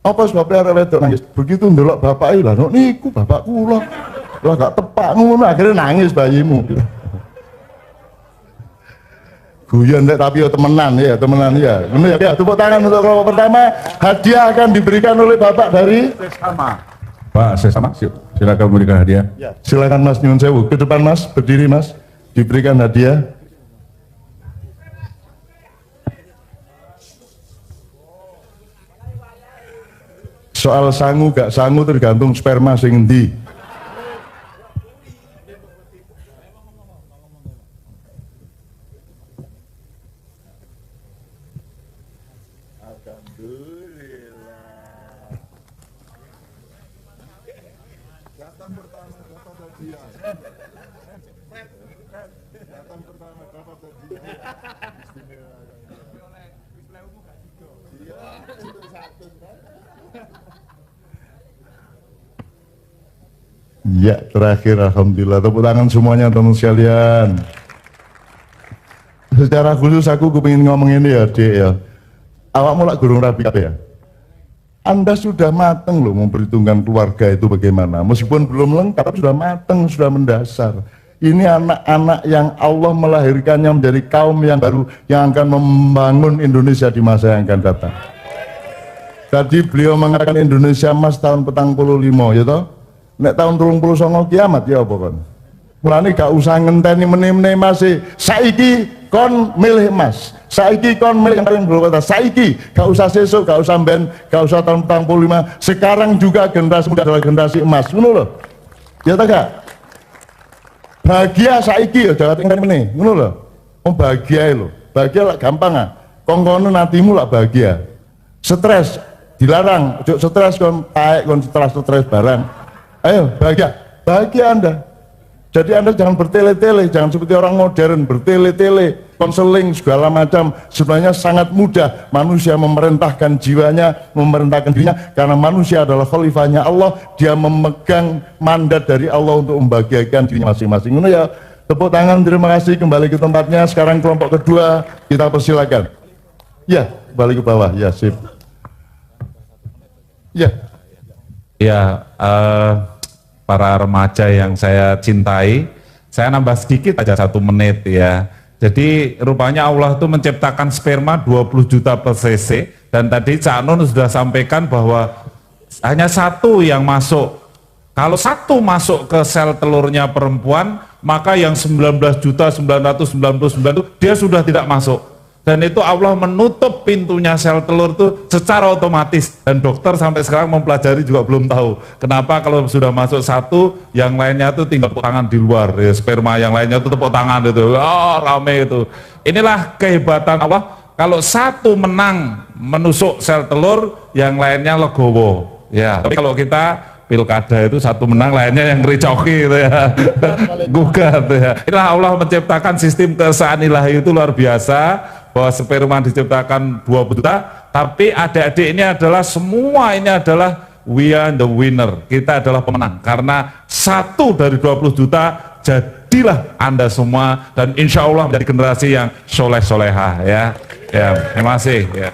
Apa sebabnya arek wedok nangis? Begitu ndelok bapake lah, niku bapak kula. Lah gak tepat ngono akhirnya nangis bayimu. Guyon tapi ya temenan ya. Ngono ya, tepuk tangan untuk kelompok pertama. Hadiah akan diberikan oleh Bapak dari Sesama. Pak Sesama, silakan memberikan hadiah. Ya, silakan Mas nyuwun sewu. Ke depan Mas, berdiri Mas. Diberikan hadiah. Soal sangu gak sangu tergantung sperma sing endi. Ya, terakhir alhamdulillah, tepuk tangan semuanya teman sekalian. Secara khusus aku kepingin ngomong ini ya, Dek ya. Awakmu lak gurung rapi kabeh ya. Anda sudah mateng loh memperhitungkan keluarga itu bagaimana. Meskipun belum lengkap, tapi sudah mateng, sudah mendasar. Ini anak-anak yang Allah melahirkannya menjadi kaum yang baru yang akan membangun Indonesia di masa yang akan datang. Tadi beliau mengatakan Indonesia Mas tahun 45 ya toh. Nek tahun 29 kiamat ya apa kan. Mulane gak usah ngenteni meneh-meneh masih saiki kon milih emas. Saiki kon milih yang paling berkualitas. Saiki gak usah sesuk, gak usah ben, gak usah tahun 45. Sekarang juga generasi muda adalah generasi emas. Ngono lho. Ya ta gak? Bahagia saiki ya jangan tinggal meneh. Ngono lho. Bahagia lho. Bahagia lah gampang ah. Kongkono nantimu lah bahagia. Stres dilarang, ojo stres kon taek kon stres barang. Ayo bahagia Anda. Jadi Anda jangan bertele-tele, jangan seperti orang modern bertele-tele, konseling segala macam. Sebenarnya sangat mudah manusia memerintahkan jiwanya, memerintahkan dirinya, karena manusia adalah khalifahnya Allah. Dia memegang mandat dari Allah untuk membahagiakan dirinya masing-masing. Ini ya, tepuk tangan, terima kasih. Kembali ke tempatnya. Sekarang kelompok kedua kita persilakan. Ya, balik ke bawah. Ya, sip. Ya. Ya, para remaja yang saya cintai, saya nambah sedikit aja 1 menit ya. Jadi rupanya Allah itu menciptakan sperma 20 juta per cc, dan tadi Cak Nun sudah sampaikan bahwa hanya 1 yang masuk. Kalau 1 masuk ke sel telurnya perempuan, maka yang 19.999 itu dia sudah tidak masuk. Dan itu Allah menutup pintunya sel telur itu secara otomatis, dan dokter sampai sekarang mempelajari juga belum tahu kenapa kalau sudah masuk 1, yang lainnya itu tinggal tepuk tangan di luar ya, sperma yang lainnya itu tepuk tangan itu, oh rame itu. Inilah kehebatan Allah, kalau 1 menang menusuk sel telur, yang lainnya legowo ya. Tapi kalau kita pilkada itu 1 menang, lainnya yang ngericoki gitu ya, gugat ya. Inilah Allah menciptakan sistem keesaan ilahi itu luar biasa, bahwa sperma diciptakan 20 juta, tapi adik-adik ini adalah semua ini adalah we are the winner, kita adalah pemenang, karena 1 dari 20 juta jadilah Anda semua, dan insya Allah menjadi generasi yang soleh-solehah ya. Ya, terima kasih ya.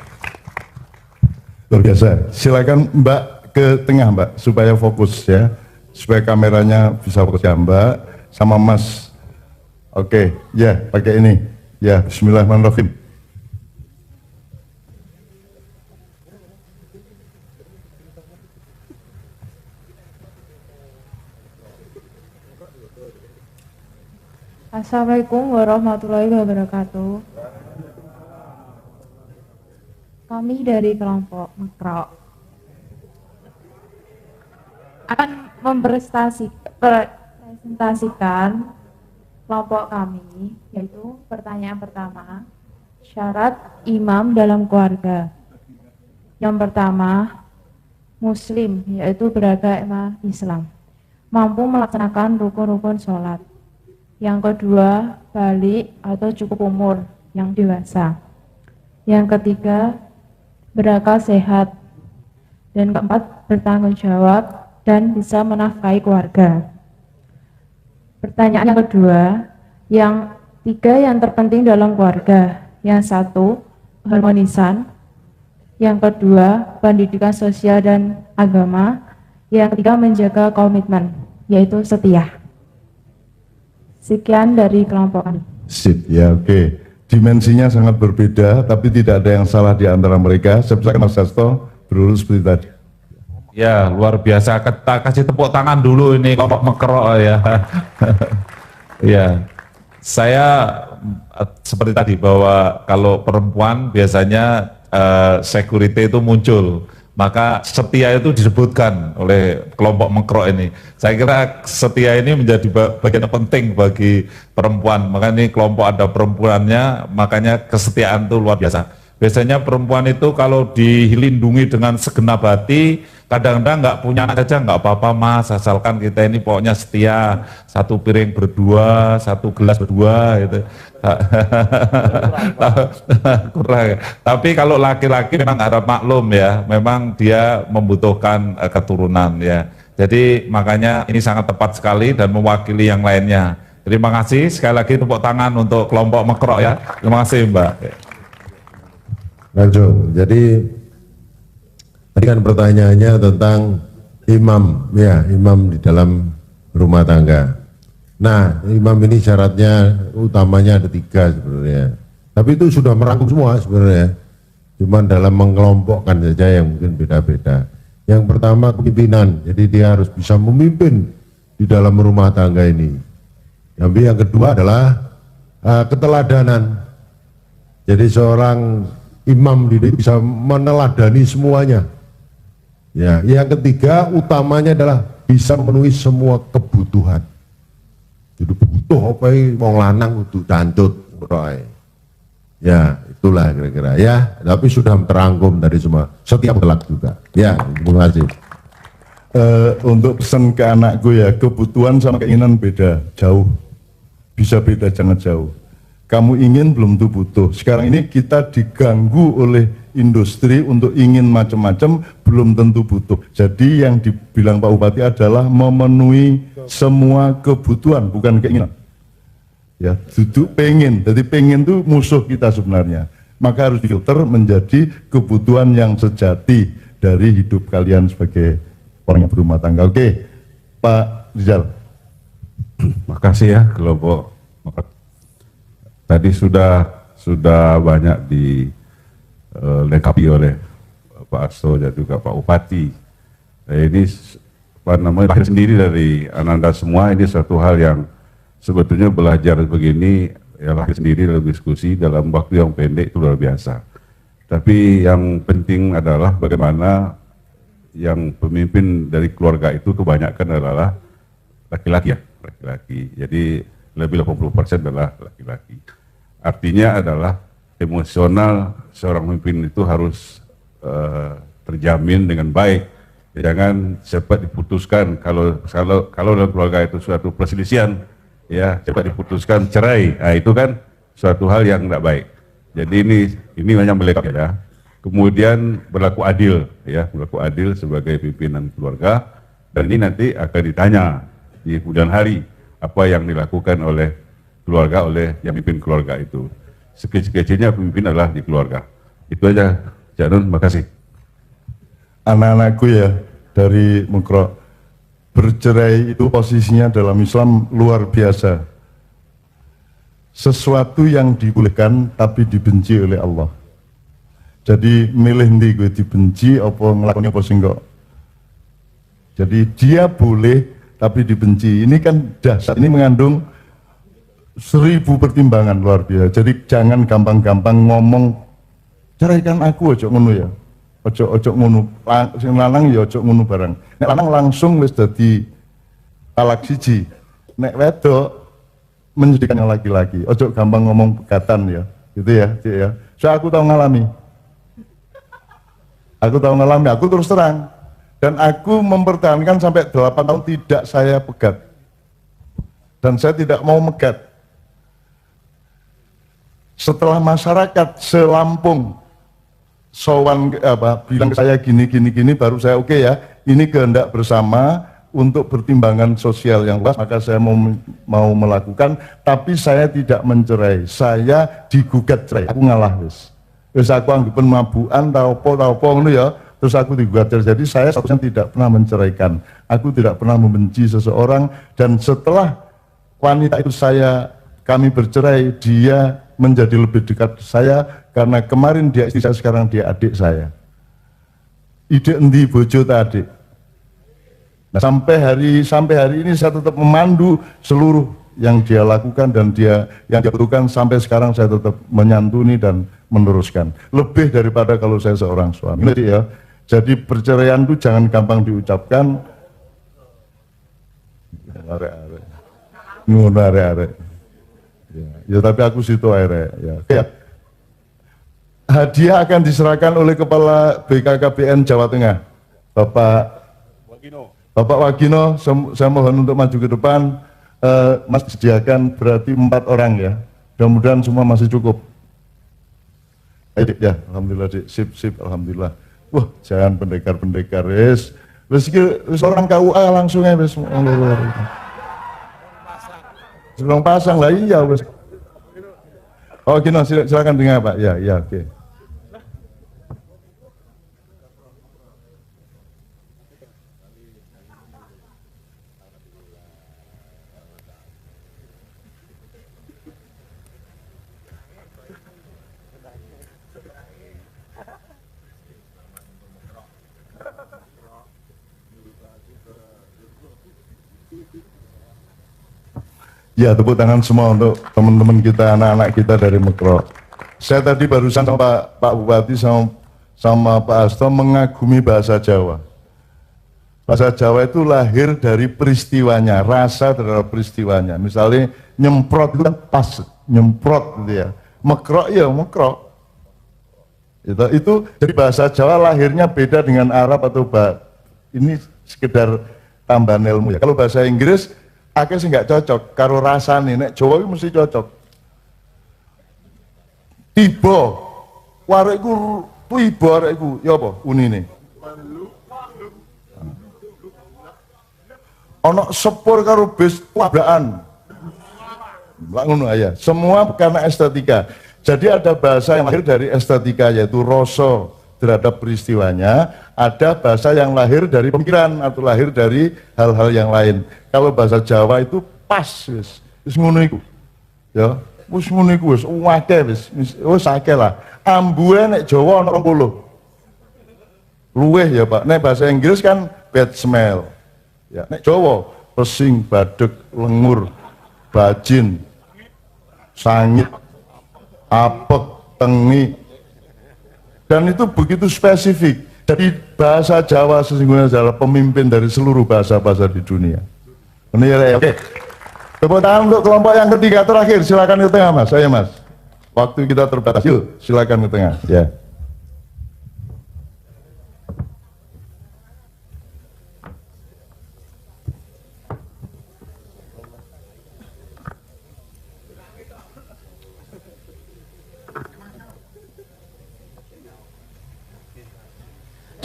Luar biasa. Silakan Mbak ke tengah Mbak, supaya fokus ya, supaya kameranya bisa fokus ya Mbak, sama Mas. Oke, ya pakai ini ya. Bismillahirrahmanirrahim. Assalamualaikum warahmatullahi wabarakatuh. Kami dari kelompok Makro akan mempresentasikan kelompok kami, yaitu pertanyaan pertama, syarat imam dalam keluarga. Yang pertama, muslim, yaitu beragama Islam, mampu melaksanakan rukun-rukun sholat. Yang kedua, balik atau cukup umur, yang dewasa. Yang ketiga, berakal sehat. Dan keempat, bertanggung jawab dan bisa menafkahi keluarga. Pertanyaan yang kedua, yang 3 yang terpenting dalam keluarga. Yang 1, harmonisan. Yang kedua, pendidikan sosial dan agama. Yang ketiga, menjaga komitmen, yaitu setia. Sekian dari kelompok kami. Sip, ya oke. Dimensinya sangat berbeda, tapi tidak ada yang salah di antara mereka. Saya persilakan Mas Sasto berurus seperti tadi. Ya, luar biasa. Kita kasih tepuk tangan dulu ini kelompok Makro ya. Ya, saya seperti tadi bahwa kalau perempuan biasanya security itu muncul, maka setia itu disebutkan oleh kelompok Makro ini. Saya kira setia ini menjadi bagian penting bagi perempuan, makanya ini kelompok ada perempuannya, makanya kesetiaan itu luar biasa. Biasanya perempuan itu kalau dilindungi dengan segenap hati, kadang-kadang nggak punya anak saja nggak apa-apa mas, asalkan kita ini pokoknya setia, satu piring berdua, satu gelas berdua gitu. Kurang. Tapi kalau laki-laki memang harap maklum ya, memang dia membutuhkan keturunan ya. Jadi makanya ini sangat tepat sekali dan mewakili yang lainnya. Terima kasih, sekali lagi tepuk tangan untuk kelompok Mekrok ya. Terima kasih Mbak. Lanjut, jadi tadi kan pertanyaannya tentang imam, ya imam di dalam rumah tangga. Nah, imam ini syaratnya utamanya ada 3 sebenarnya. Tapi itu sudah merangkum semua sebenarnya. Cuman dalam mengelompokkan saja yang mungkin beda-beda. Yang pertama kepemimpinan, jadi dia harus bisa memimpin di dalam rumah tangga ini. Yang kedua adalah keteladanan. Jadi seorang imam bisa meneladani semuanya. Ya, yang ketiga utamanya adalah bisa memenuhi semua kebutuhan. Jadi butuh apa wong lanang kudu cancut roe. Ya, itulah kira-kira ya, tapi sudah terangkum dari semua. Setiap telak juga. Ya, terima kasih. Untuk pesan ke anakku ya, kebutuhan sama keinginan beda, jauh. Bisa beda, jangan jauh. Kamu ingin belum tentu butuh. Sekarang ini kita diganggu oleh industri untuk ingin macam-macam, belum tentu butuh. Jadi yang dibilang Pak Bupati adalah memenuhi semua kebutuhan, bukan keinginan. Ya, duduk pengen. Jadi pengen itu musuh kita sebenarnya. Maka harus difilter menjadi kebutuhan yang sejati dari hidup kalian sebagai orang yang berumah tangga. Oke, Pak Rizal. Makasih ya kelompok. Tadi sudah banyak dilengkapi oleh Pak Asto dan juga Pak Bupati. Nah, ini apa namanya lahir sendiri dari Ananda semua. Ini satu hal yang sebetulnya belajar begini ya lahir sendiri dalam diskusi dalam waktu yang pendek itu luar biasa. Tapi yang penting adalah bagaimana yang pemimpin dari keluarga itu kebanyakan adalah laki-laki ya. Laki-laki, jadi lebih 80% adalah laki-laki. Artinya adalah emosional seorang pemimpin itu harus terjamin dengan baik. Jangan cepat diputuskan kalau dalam keluarga itu suatu perselisihan, ya cepat diputuskan cerai. Nah, itu kan suatu hal yang tidak baik. Jadi ini hanya melengkapi ya. Kemudian berlaku adil, ya berlaku adil sebagai pimpinan keluarga. Dan ini nanti akan ditanya di kemudian hari apa yang dilakukan oleh keluarga, oleh yang memimpin keluarga itu. Sekecil-kecilnya pemimpin adalah di keluarga. Itu aja, Cak Nun, makasih. Anak-anakku ya dari Mekrok, bercerai itu posisinya dalam Islam luar biasa. Sesuatu yang dibolehkan tapi dibenci oleh Allah. Jadi milih ndi gue dibenci apa ngelakoni apa sing kok. Jadi dia boleh tapi dibenci. Ini kan dahsyat, ini mengandung 1000 pertimbangan luar biasa. Jadi jangan gampang-gampang ngomong ceraikan aku, ojo ngono ya. Ojo ngono. Sing lanang ya ojo ngono barang. Nek lanang langsung wis dadi talak siji. Nek wedok menjadikan yang laki-laki. Ojo gampang ngomong pegatan ya. Gitu ya, Cik ya. So aku tahu ngalami. Aku terus terang. Dan aku mempertahankan sampai 8 tahun tidak saya pegat. Dan saya tidak mau megat. Setelah masyarakat selampung sowan bilang ke saya gini baru saya oke ya, ini kehendak bersama untuk pertimbangan sosial yang luas, maka saya mau melakukan, tapi saya tidak mencerai, saya digugat cerai, aku ngalah wis aku anggapan mabukan tau apa ngono ya. Terus aku digugat. Jadi saya seharusnya tidak pernah menceraikan. Aku tidak pernah membenci seseorang. Dan setelah wanita itu kami bercerai, dia menjadi lebih dekat saya karena kemarin dia istri saya, sekarang dia adik saya. Ide endi bojo ta adik. Nah, sampai hari ini saya tetap memandu seluruh yang dia lakukan dan yang dia butuhkan. Sampai sekarang saya tetap menyantuni dan meneruskan. Lebih daripada kalau saya seorang suami. Jadi ya. Jadi perceraian itu jangan gampang diucapkan. Arek. Ya, tapi aku situ arek ya. hadiah akan diserahkan oleh Kepala BKKBN Jawa Tengah, Bapak Wagino. Saya mohon untuk maju ke depan. Mas disediakan berarti 4 orang ya. Mudah-mudahan semua masih cukup. Ya, alhamdulillah Dik. Sip, alhamdulillah. Wah, jangan pendekar-pendekar, wis orang KUA langsung ya wis. Sebelum pasang lah, iya wis. Oh, Gino, silakan dengar Pak. Ya, oke. Ya, tepuk tangan semua untuk teman-teman kita, anak-anak kita dari Mekro. Saya tadi barusan sama Pak Bupati sama Pak Hasto mengagumi bahasa Jawa. Bahasa Jawa itu lahir dari peristiwanya, rasa terhadap peristiwanya. Misalnya nyemprot itu kan pas, nyemprot gitu ya. Mekro ya mekro. Itu dari bahasa Jawa lahirnya beda dengan Arab atau ini sekedar tambahan ilmu ya. Kalau bahasa Inggris akhirnya sih nggak cocok, karo rasane, nek Jawa itu mesti cocok. Tiba, warekku, tiba warekku, ya apa, unine. Ono sepur karo bis tabrakan. Ngono ya, semua karena estetika. Jadi ada bahasa yang lahir dari estetika, yaitu rasa terhadap peristiwanya, ada bahasa yang lahir dari pemikiran atau lahir dari hal-hal yang lain. Kalau bahasa Jawa itu pas, wis ngono iku. Ya, wis ngono iku wis akeh wis akeh lah. Ambue nek Jawa ana 20. Luweh ya, Pak. Nek bahasa Inggris kan bad smell. Ya, nek Jawa pesing, badeg, lengur, bajin, sangit, apek, tengi. Dan itu begitu spesifik. Jadi bahasa Jawa sesungguhnya adalah pemimpin dari seluruh bahasa-bahasa di dunia. Ini ya, oke. Tepuk tangan untuk kelompok yang ketiga terakhir. Silakan ke tengah Mas. Saya Mas. Waktu kita terbatas. Yuk, silakan ke tengah. Ya.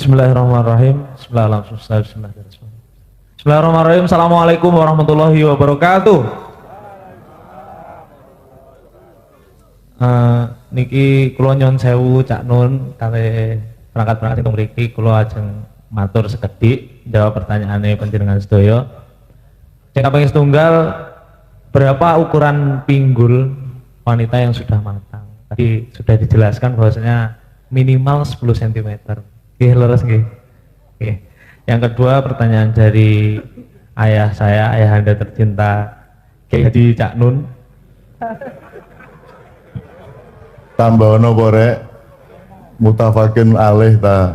Bismillahirrahmanirrahim. Bismillahirrahmanirrahim. Assalamualaikum warahmatullahi wabarakatuh. Niki kula nyuwun sewu Cak Nun kali perangkat teng mriki kula ajeng matur sekedhik jawab pertanyaane panjenengan sedaya. Sing kaping setunggal, berapa ukuran pinggul wanita yang sudah matang? Tadi sudah dijelaskan bahwasanya minimal 10 cm. Oke, leres nggih. Oke. Yang kedua, pertanyaan dari ayah saya, ayahanda tercinta Kiai Haji Cak Nun. Tambah ono rek mutafakin alih ta.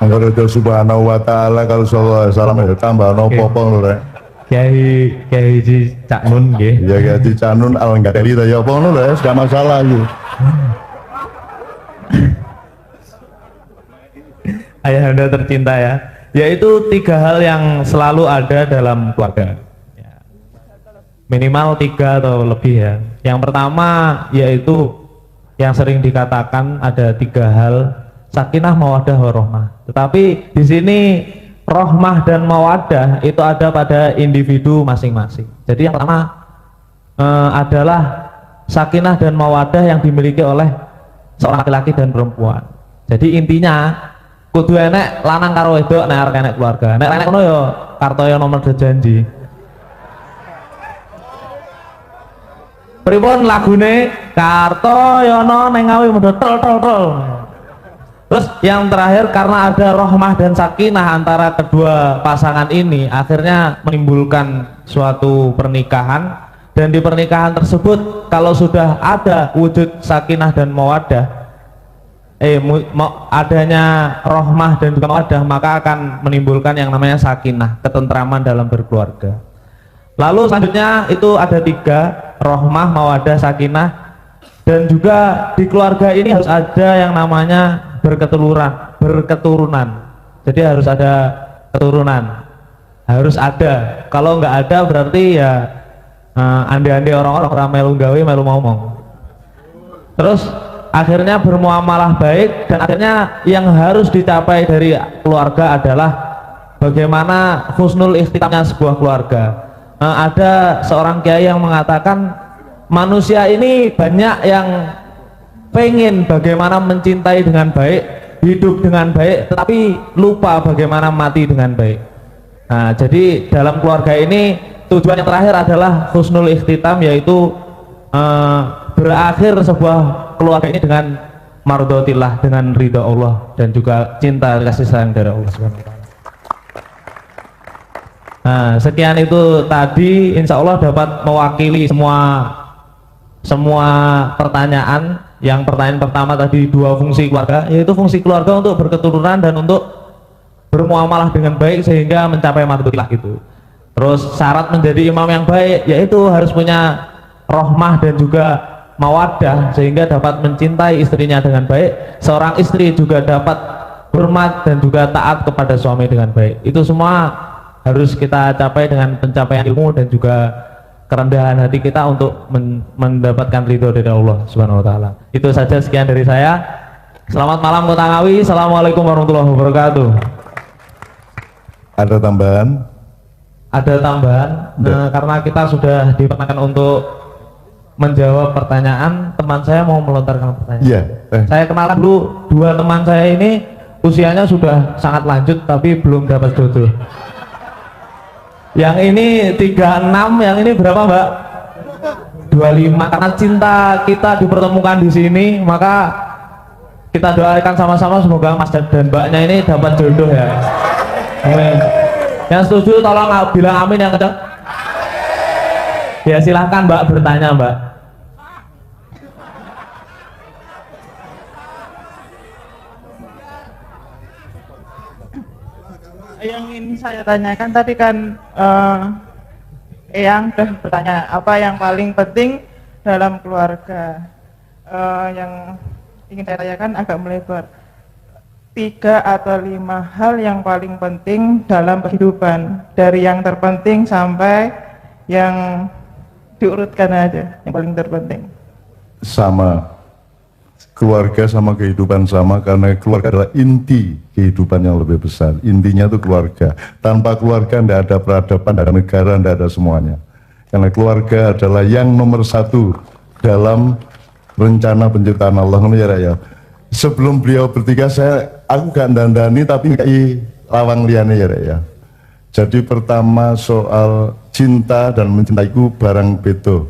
Angger itu subhanahu wa ta'ala kalau sallallahu alaihi wasallam ya tambah ono apa lho rek. Kiai Haji Cak Nun nggih. Ya Kiai Haji Cak Nun al-Nggari ta ya apa ngono lho, enggak masalah iki. Ayahanda tercinta ya, yaitu 3 hal yang selalu ada dalam keluarga ya. Minimal 3 atau lebih ya. Yang pertama yaitu yang sering dikatakan ada 3 hal, sakinah, mawaddah, warahmah. Tetapi di sini rahmah dan mawaddah itu ada pada individu masing-masing. Jadi yang pertama adalah sakinah dan mawaddah yang dimiliki oleh seorang laki-laki dan perempuan. Jadi intinya kudu enek lanang karo wedok nek arep enek keluarga. Nek enek ngono ya kartoyo nomor janji. Pripun lagune Kartoyono ning ngawi muda tol. Terus yang terakhir, karena ada rahmah dan sakinah antara kedua pasangan ini, akhirnya menimbulkan suatu pernikahan, dan di pernikahan tersebut kalau sudah ada wujud sakinah dan mawaddah, adanya rahmah dan juga mawaddah, maka akan menimbulkan yang namanya sakinah, ketentraman dalam berkeluarga. Lalu selanjutnya itu ada 3, rahmah, mawaddah, sakinah. Dan juga di keluarga ini harus ada yang namanya berketurunan. Jadi harus ada keturunan, harus ada. Kalau nggak ada berarti ya ande-ande orang-orang melu gawe melu ngomong. Terus akhirnya bermuamalah baik, dan akhirnya yang harus dicapai dari keluarga adalah bagaimana husnul ikhtitamnya sebuah keluarga. Ada seorang kiai yang mengatakan manusia ini banyak yang pengen bagaimana mencintai dengan baik, hidup dengan baik, tetapi lupa bagaimana mati dengan baik. Nah, jadi dalam keluarga ini tujuan yang terakhir adalah husnul ikhtitam, yaitu berakhir sebuah keluarga ini dengan mardotillah, dengan ridha Allah dan juga cinta kasih sayang dari Allah Subhanahu wa taala. Nah, sekian itu tadi, insya Allah dapat mewakili semua pertanyaan. Yang pertanyaan pertama tadi 2 fungsi keluarga, yaitu fungsi keluarga untuk berketurunan dan untuk bermuamalah dengan baik sehingga mencapai mardotillah itu. Terus syarat menjadi imam yang baik yaitu harus punya rahmah dan juga mawaddah sehingga dapat mencintai istrinya dengan baik. Seorang istri juga dapat hormat dan juga taat kepada suami dengan baik. Itu semua harus kita capai dengan pencapaian ilmu dan juga kerendahan hati kita untuk mendapatkan ridho dari Allah Subhanahu wa taala. Itu saja, sekian dari saya. Selamat malam Kota Ngawi. Assalamualaikum warahmatullahi wabarakatuh. Ada tambahan? Ada tambahan. Karena kita sudah diperkenankan untuk menjawab pertanyaan, teman saya mau melontarkan pertanyaan. Iya. Saya kenalkan dulu 2 teman saya ini, usianya sudah sangat lanjut tapi belum dapat jodoh. Yang ini 36, yang ini berapa Mbak? 25. Karena cinta kita dipertemukan di sini, maka kita doakan sama-sama semoga Mas dan Mbaknya ini dapat jodoh ya. Amin. Yang setuju tolong bilang amin yang kencang. Ya silahkan Mbak bertanya Mbak. Yang ingin saya tanyakan tadi kan Eyang sudah bertanya apa yang paling penting dalam keluarga. Yang ingin saya tanyakan agak melebar. 3 atau 5 hal yang paling penting dalam kehidupan, dari yang terpenting sampai yang diurutkan aja yang paling terpenting. Sama, keluarga sama kehidupan sama, karena keluarga adalah inti kehidupan yang lebih besar. Intinya itu keluarga. Tanpa keluarga tidak ada peradaban, tidak ada negara, tidak ada semuanya. Karena keluarga adalah yang nomor 1 dalam rencana penciptaan Allah. Ya. Sebelum beliau bertiga, aku gak dandani tapi kayak lawang liane ya. Jadi pertama soal cinta dan mencintaiku barang beto.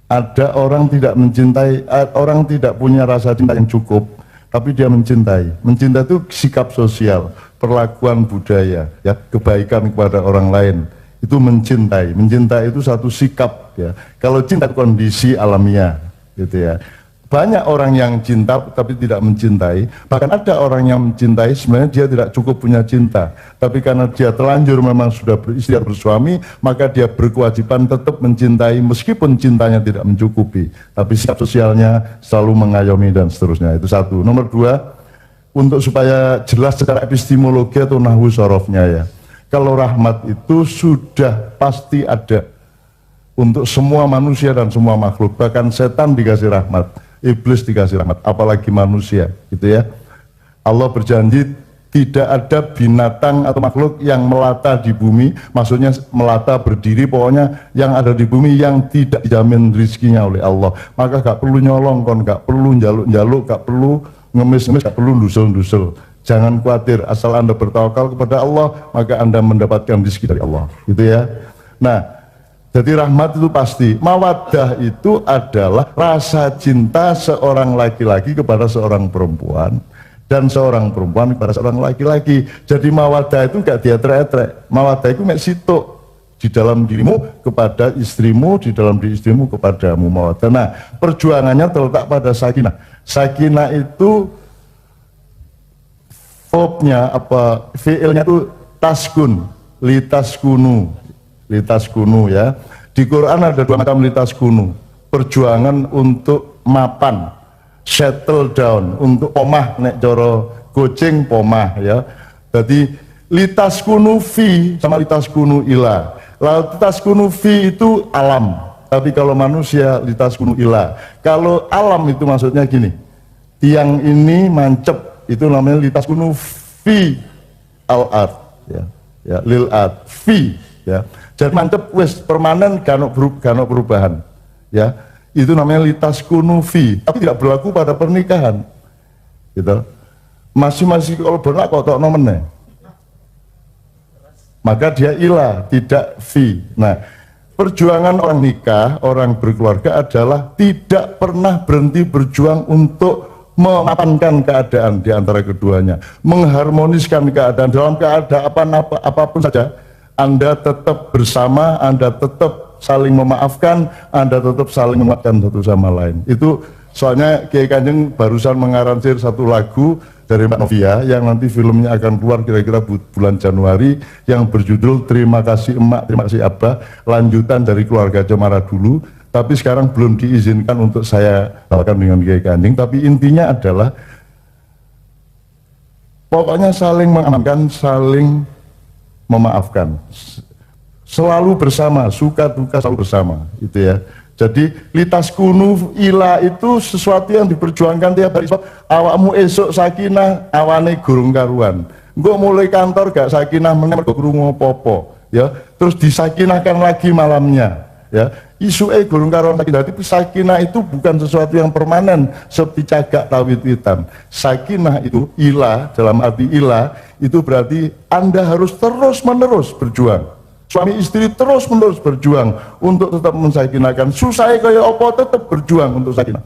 Ada orang tidak mencintai, orang tidak punya rasa cinta yang cukup, tapi dia mencintai. Mencintai itu sikap sosial, perlakuan budaya, ya, kebaikan kepada orang lain. Itu mencintai. Mencintai itu satu sikap, ya. Kalau cinta itu kondisi alamiah, gitu ya. Banyak orang yang cinta tapi tidak mencintai. Bahkan ada orang yang mencintai sebenarnya dia tidak cukup punya cinta, tapi karena dia terlanjur memang sudah beristri atau bersuami, maka dia berkewajiban tetap mencintai meskipun cintanya tidak mencukupi, tapi sikap sosialnya selalu mengayomi dan seterusnya. Itu 1. Nomor 2, untuk supaya jelas secara epistemologi atau nahwu sorofnya ya, kalau rahmat itu sudah pasti ada untuk semua manusia dan semua makhluk. Bahkan setan dikasih rahmat, iblis dikasih rahmat, apalagi manusia, gitu ya. Allah berjanji tidak ada binatang atau makhluk yang melata di bumi, maksudnya melata berdiri, pokoknya yang ada di bumi yang tidak dijamin rizkinya oleh Allah. Maka gak perlu nyolong, gak perlu jaluk-jaluk, gak perlu ngemis-ngemis, gak perlu dusul-dusul. Jangan khawatir, asal Anda bertawakal kepada Allah, maka Anda mendapatkan rizki dari Allah, gitu ya. Nah, jadi rahmat itu pasti. Mawaddah itu adalah rasa cinta seorang laki-laki kepada seorang perempuan, dan seorang perempuan kepada seorang laki-laki. Jadi mawaddah itu gak dietrek-etrek. Mawaddah itu mek situk di dalam dirimu kepada istrimu, di dalam diri istrimu kepadamu, mawaddah. Nah, perjuangannya terletak pada sakinah. Sakinah itu verbnya apa, fiilnya itu taskun, litaskunu ya. Di Quran ada 2 macam litaskunu, perjuangan untuk mapan, settle down, untuk pomah nek coro kucing pomah ya. Jadi litas kunu fi sama litas kunu ila. Lalu litas kunu fi itu alam, tapi kalau manusia litas kunu ila. Kalau alam itu maksudnya gini, tiang ini mancep, itu namanya litas kunu fi al art ya, ya lil art fi ya. Jadi mancep wes permanen gano perubahan ya. Itu namanya litas kunu fi, tapi tidak berlaku pada pernikahan gitu. Masih kalau benak kok tok nomene, maka dia ilah, tidak fi. Nah, perjuangan orang nikah, orang berkeluarga adalah tidak pernah berhenti berjuang untuk memapankan keadaan di antara keduanya, mengharmoniskan keadaan dalam keadaan apapun saja. Anda tetap bersama, Anda tetap saling memaafkan, Anda tetap saling menguatkan satu sama lain. Itu soalnya Kiai Kanjeng barusan mengaranseir satu lagu dari Mbak Novia yang nanti filmnya akan keluar kira-kira bulan Januari, yang berjudul Terima Kasih Emak, Terima Kasih Abah, lanjutan dari Keluarga Cemara dulu, tapi sekarang belum diizinkan untuk saya bawakan dengan Kiai Kanjeng. Tapi intinya adalah pokoknya saling mengamankan, saling memaafkan, selalu bersama, suka duka selalu bersama, itu ya. Jadi litas kunu ila itu sesuatu yang diperjuangkan tiap hari. Awakmu esok sakinah, awane gurung karuan. Engko mulai kantor gak sakinah meneh mergo krungu apa-apa, ya. Terus disakinahkan lagi malamnya, ya. Isuke gurung karuan sakinah. Tapi sakinah itu bukan sesuatu yang permanen seperti cagak tawit hitam. Sakinah itu ila, dalam arti ila itu berarti Anda harus terus-menerus berjuang. Suami istri terus-menerus berjuang untuk tetap mensakinahkan. Susahnya kayak apa tetap berjuang untuk sakinah.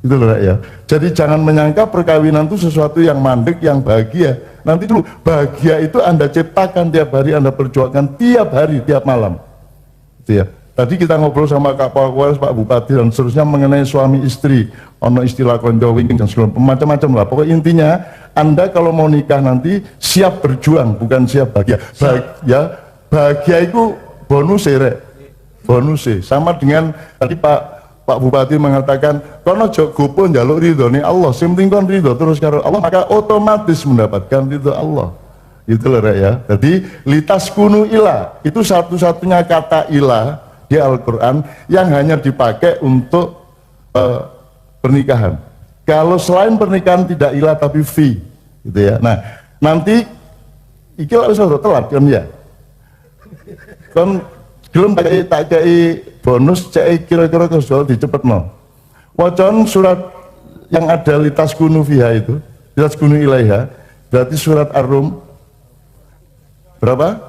Itu loh ya. Jadi jangan menyangka perkawinan itu sesuatu yang mandek, yang bahagia. Nanti dulu bahagia itu Anda ciptakan tiap hari, Anda perjuangkan tiap hari, tiap malam. Itu ya. Tadi kita ngobrol sama Kak Polres, Pak Bupati dan seterusnya mengenai suami istri, ono istilah konco wingking dan segala macam-macam lah. Pokoknya intinya Anda kalau mau nikah nanti siap berjuang, bukan siap bahagia. Bahagia itu bonus sama dengan tadi Pak Bupati mengatakan kono jok gopo njaluk ridhone Allah, sing penting kon ridho terus karo Allah, maka otomatis mendapatkan ridho Allah. Itu loh ya. Jadi litas kunu ilah itu satu-satunya kata ilah di Al-Quran yang hanya dipakai untuk pernikahan. Kalau selain pernikahan tidak ilah tapi fi, gitu ya. Nah nanti iki lah bisa telat kan ya. Kan belum tak kayak bonus cek kira-kira kalau dicepetno. Wacan surat yang ada litas kunu fiha itu, litas kunu ilaiha, berarti surat Ar-Rum berapa?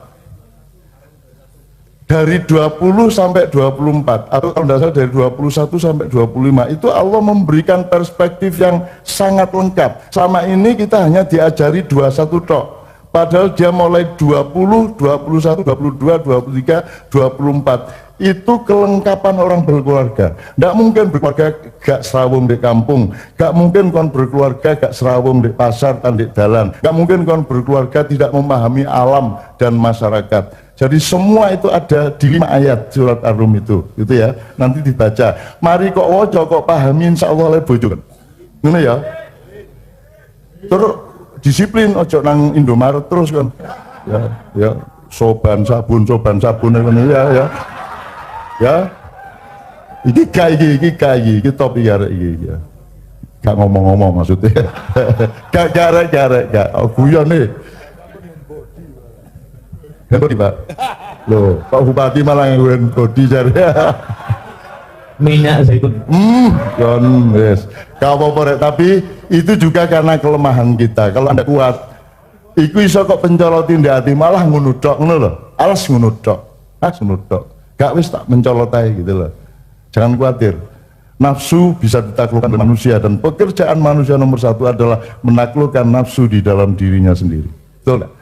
Dari 20 sampai 24 atau kalau tidak salah dari 21 sampai 25 itu Allah memberikan perspektif yang sangat lengkap. Selama ini kita hanya diajari 21 tok. Padahal dia mulai 20, 21, 22, 23, 24. Itu kelengkapan orang berkeluarga. Tidak mungkin berkeluarga gak serawung di kampung. Gak mungkin kon berkeluarga gak serawung di pasar dan di jalan. Gak mungkin kon berkeluarga tidak memahami alam dan masyarakat. Jadi semua itu ada di 5 ayat surat Ar-Rum itu ya. Nanti dibaca. Mari kok wojo kok pahami insya Allah oleh bojo. Ini ya. Terus disiplin ojo nang Indomaret terus kan ya soban sabun ini ya iki top ya gak ngomong maksudnya gak guyon nih Pak loh Pak Bupati malah ngguyon bodi jare minyak zaitun yes. Gak apa-apa tapi itu juga karena kelemahan kita. Kalau Anda kuat iku iso kok pencolotin di hati malah ngunudok ngono lho. Alas ngunudok gak wis tak mencolot aja gitu loh. Jangan khawatir, nafsu bisa ditaklukkan oleh manusia dan pekerjaan manusia nomor satu adalah menaklukkan nafsu di dalam dirinya sendiri. Betul gak?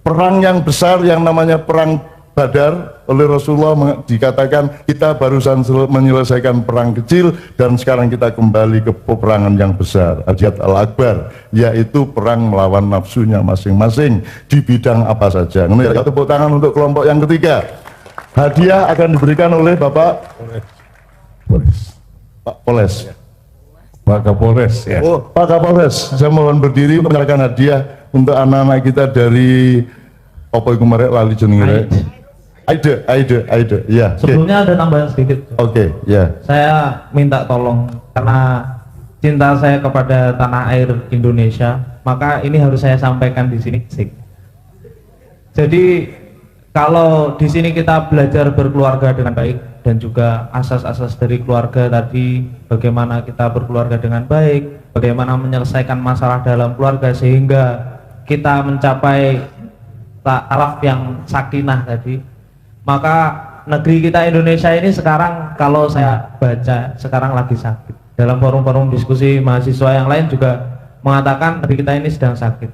Perang yang besar yang namanya perang Badar oleh Rasulullah dikatakan kita barusan menyelesaikan perang kecil dan sekarang kita kembali ke peperangan yang besar, Jihad Al-Akbar, yaitu perang melawan nafsunya masing-masing di bidang apa saja. Ya, tepuk tangan untuk kelompok yang ketiga. Hadiah akan diberikan oleh Bapak Polres. Pak Kapolres ya. Oh, Pak Kapolres, saya mohon berdiri untuk menyerahkan hadiah untuk anak-anak kita dari apa itu merek lali jenenge. Aida, ya. Sebelumnya ada tambahan sedikit. Oke, ya. Saya minta tolong karena cinta saya kepada tanah air Indonesia, maka ini harus saya sampaikan di sini. Jadi kalau di sini kita belajar berkeluarga dengan baik dan juga asas-asas dari keluarga tadi, bagaimana kita berkeluarga dengan baik, bagaimana menyelesaikan masalah dalam keluarga sehingga kita mencapai taraf yang sakinah tadi, maka negeri kita Indonesia ini sekarang kalau saya baca sekarang lagi sakit. Dalam forum-forum diskusi mahasiswa yang lain juga mengatakan negeri kita ini sedang sakit.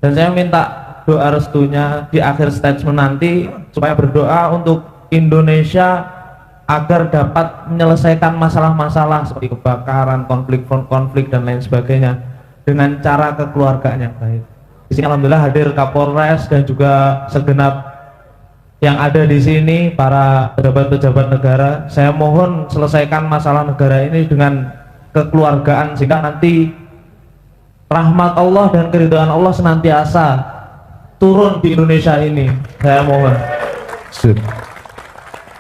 Dan saya minta doa restunya di akhir statement nanti supaya berdoa untuk Indonesia agar dapat menyelesaikan masalah-masalah seperti kebakaran, konflik dan lain sebagainya dengan cara kekeluargaan yang baik. Di sini alhamdulillah hadir Kapolres dan juga segenap yang ada di sini para pejabat-pejabat negara. Saya mohon selesaikan masalah negara ini dengan kekeluargaan sehingga nanti rahmat Allah dan keridhaan Allah senantiasa turun di Indonesia ini. Saya mohon.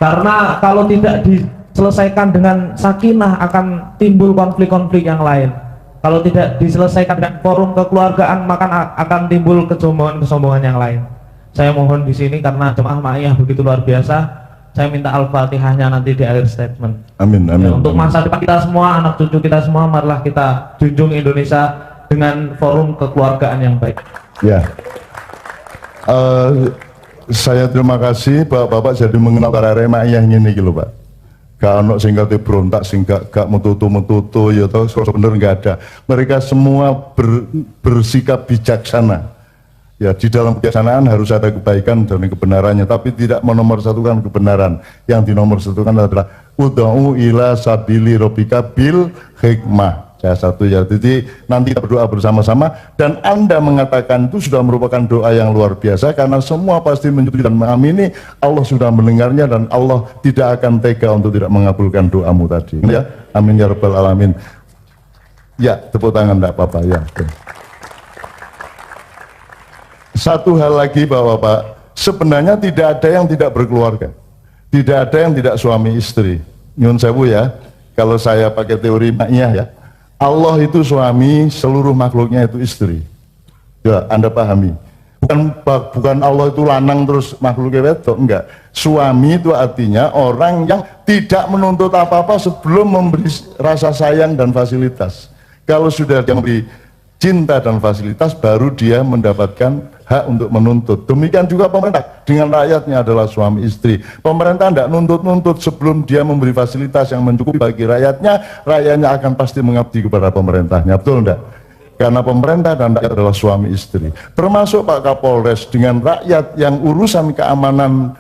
Karena kalau tidak diselesaikan dengan sakinah akan timbul konflik-konflik yang lain. Kalau tidak diselesaikan dengan forum kekeluargaan maka akan timbul kesombongan-kesombongan yang lain. Saya mohon di sini karena jemaah ma'iyah begitu luar biasa. Saya minta Al-Fatihahnya nanti di akhir statement. Amin, amin. Ya, untuk masa depan kita semua, anak cucu kita semua, marilah kita junjung Indonesia dengan forum kekeluargaan yang baik. Ya. Saya terima kasih Bapak jadi mengenal arek ma'iyah ngene iki lho, Pak. Gak ono sing kate berontak, sing gak metutu ya toh, bener enggak ada. Mereka semua bersikap bijaksana. Ya, di dalam kebijaksanaan harus ada kebaikan dan kebenarannya, tapi tidak menomorsatukan kebenaran. Yang dinomorsatukan adalah ud'u ila sabili rabbika bil hikmah. Ya, satu ya. Jadi nanti kita berdoa bersama-sama dan Anda mengatakan itu sudah merupakan doa yang luar biasa karena semua pasti menyetujui dan mengamini. Allah sudah mendengarnya dan Allah tidak akan tega untuk tidak mengabulkan doamu tadi. Ya, amin ya rabbal alamin. Ya, tepuk tangan enggak apa-apa ya. Oke. Satu hal lagi Bapak-bapak, sebenarnya tidak ada yang tidak berkeluarga, tidak ada yang tidak suami istri. Nyun sewu ya, kalau saya pakai teori maknya ya, Allah itu suami, seluruh makhluknya itu istri. Ya, Anda pahami. Bukan Allah itu lanang terus makhluknya wedok, enggak. Suami itu artinya orang yang tidak menuntut apa-apa sebelum memberi rasa sayang dan fasilitas. Kalau sudah dia memberi cinta dan fasilitas, baru dia mendapatkan hak untuk menuntut. Demikian juga pemerintah dengan rakyatnya adalah suami istri. Pemerintah tidak nuntut-nuntut sebelum dia memberi fasilitas yang mencukupi bagi rakyatnya, rakyatnya akan pasti mengabdi kepada pemerintahnya. Betul enggak? Karena pemerintah dan rakyat adalah suami istri. Termasuk Pak Kapolres dengan rakyat yang urusan keamanan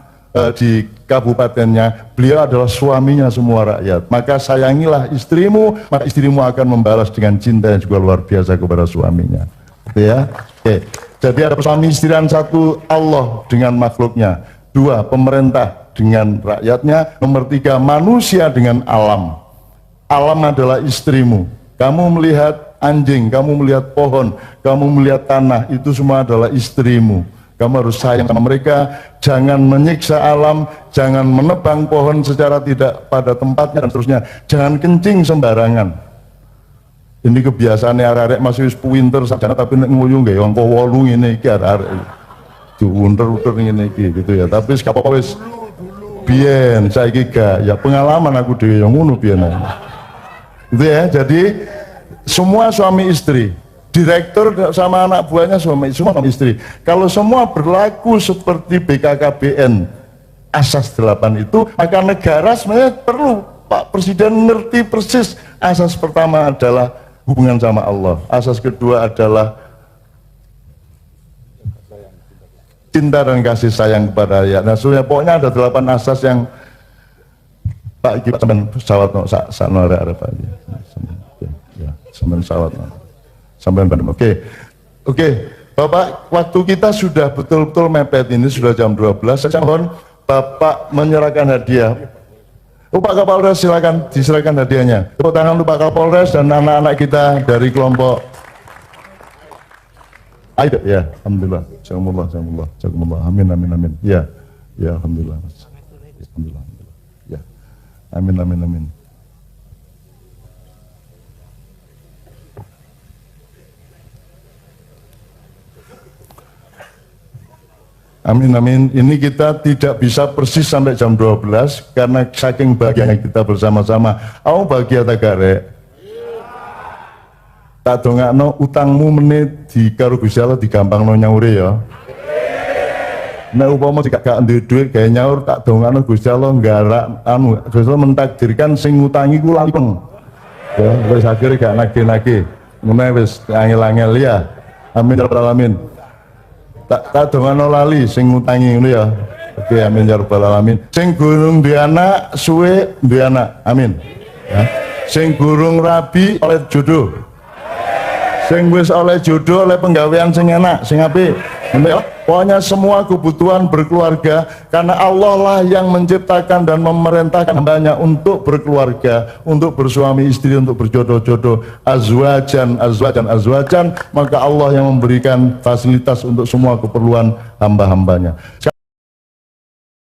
di kabupatennya, beliau adalah suaminya semua rakyat. Maka sayangilah istrimu, maka istrimu akan membalas dengan cinta yang juga luar biasa kepada suaminya. Gitu ya. Oke. Jadi ada suami istrian, satu Allah dengan makhluknya, dua pemerintah dengan rakyatnya, nomor tiga manusia dengan alam. Alam adalah istrimu. Kamu melihat anjing, kamu melihat pohon, kamu melihat tanah, itu semua adalah istrimu. Kamu harus sayang sama mereka, jangan menyiksa alam, jangan menebang pohon secara tidak pada tempatnya dan seterusnya, jangan kencing sembarangan. Ini kebiasaan arek-arek masih pinter sarjana tapi nek nguyu nggih angka 8 ngene iki arek-arek. Diunter-unter ngene iki gitu ya. Tapi gak apa-apa wis biyen saiki gak ya pengalaman aku dhewe yang ngono biyen. Gitu ya. Jadi semua suami istri. Direktur sama anak buahnya semua suami istri. Kalau semua berlaku seperti BKKBN asas 8 itu, maka negara sebenarnya perlu Pak Presiden ngerti persis asas pertama adalah hubungan sama Allah, asas kedua adalah cinta dan kasih sayang kepada rakyat. Nah, sebenarnya pokoknya ada 8 asas yang Pak Iki sampean pesawat no sak arek Pak. Ya, sampean pesawat no. Sampean bandem. Oke. Bapak, waktu kita sudah betul-betul mepet, ini sudah jam 12. Saya mohon Bapak menyerahkan hadiah. Pak Kapolres silakan, disilakan hadiahnya. Tepuk tangan untuk Pak Kapolres dan anak-anak kita dari kelompok. Ayo ya, alhamdulillah. Jazakumullah. Amin. Ya, alhamdulillah. Alhamdulillah. Ya. Amin. Amin. Ini kita tidak bisa persis sampai jam 12 karena saking bahagianya kita bersama-sama. Aku bahagia tak garek? Tak dongakno utangmu menit di karo Gusti Allah digampangno nyaure ya. Nek upama gak duwe duit gawe nyaur tak dongakno Gusti Allah nggarak Gusti Allah mentakdirkan sing ngutangi ku lampung. Ya wis akhire gak nagih-nagih. Ngono wis angel-angel ya. Amin ya rabbal alamin. Tak dongakno lali sing ngutangi ngono ya. Oke, amin ya rabbal alamin. Sing gurung duwe anak suwe duwe anak. Amin. Ya. Sing gurung rabi oleh jodoh. Sing wis oleh jodoh oleh penggawean sing enak, sing apik. Pokoknya semua kebutuhan berkeluarga karena Allah lah yang menciptakan dan memerintahkan hambanya untuk berkeluarga, untuk bersuami istri, untuk berjodoh-jodoh, azwajan, maka Allah yang memberikan fasilitas untuk semua keperluan hamba-hambanya.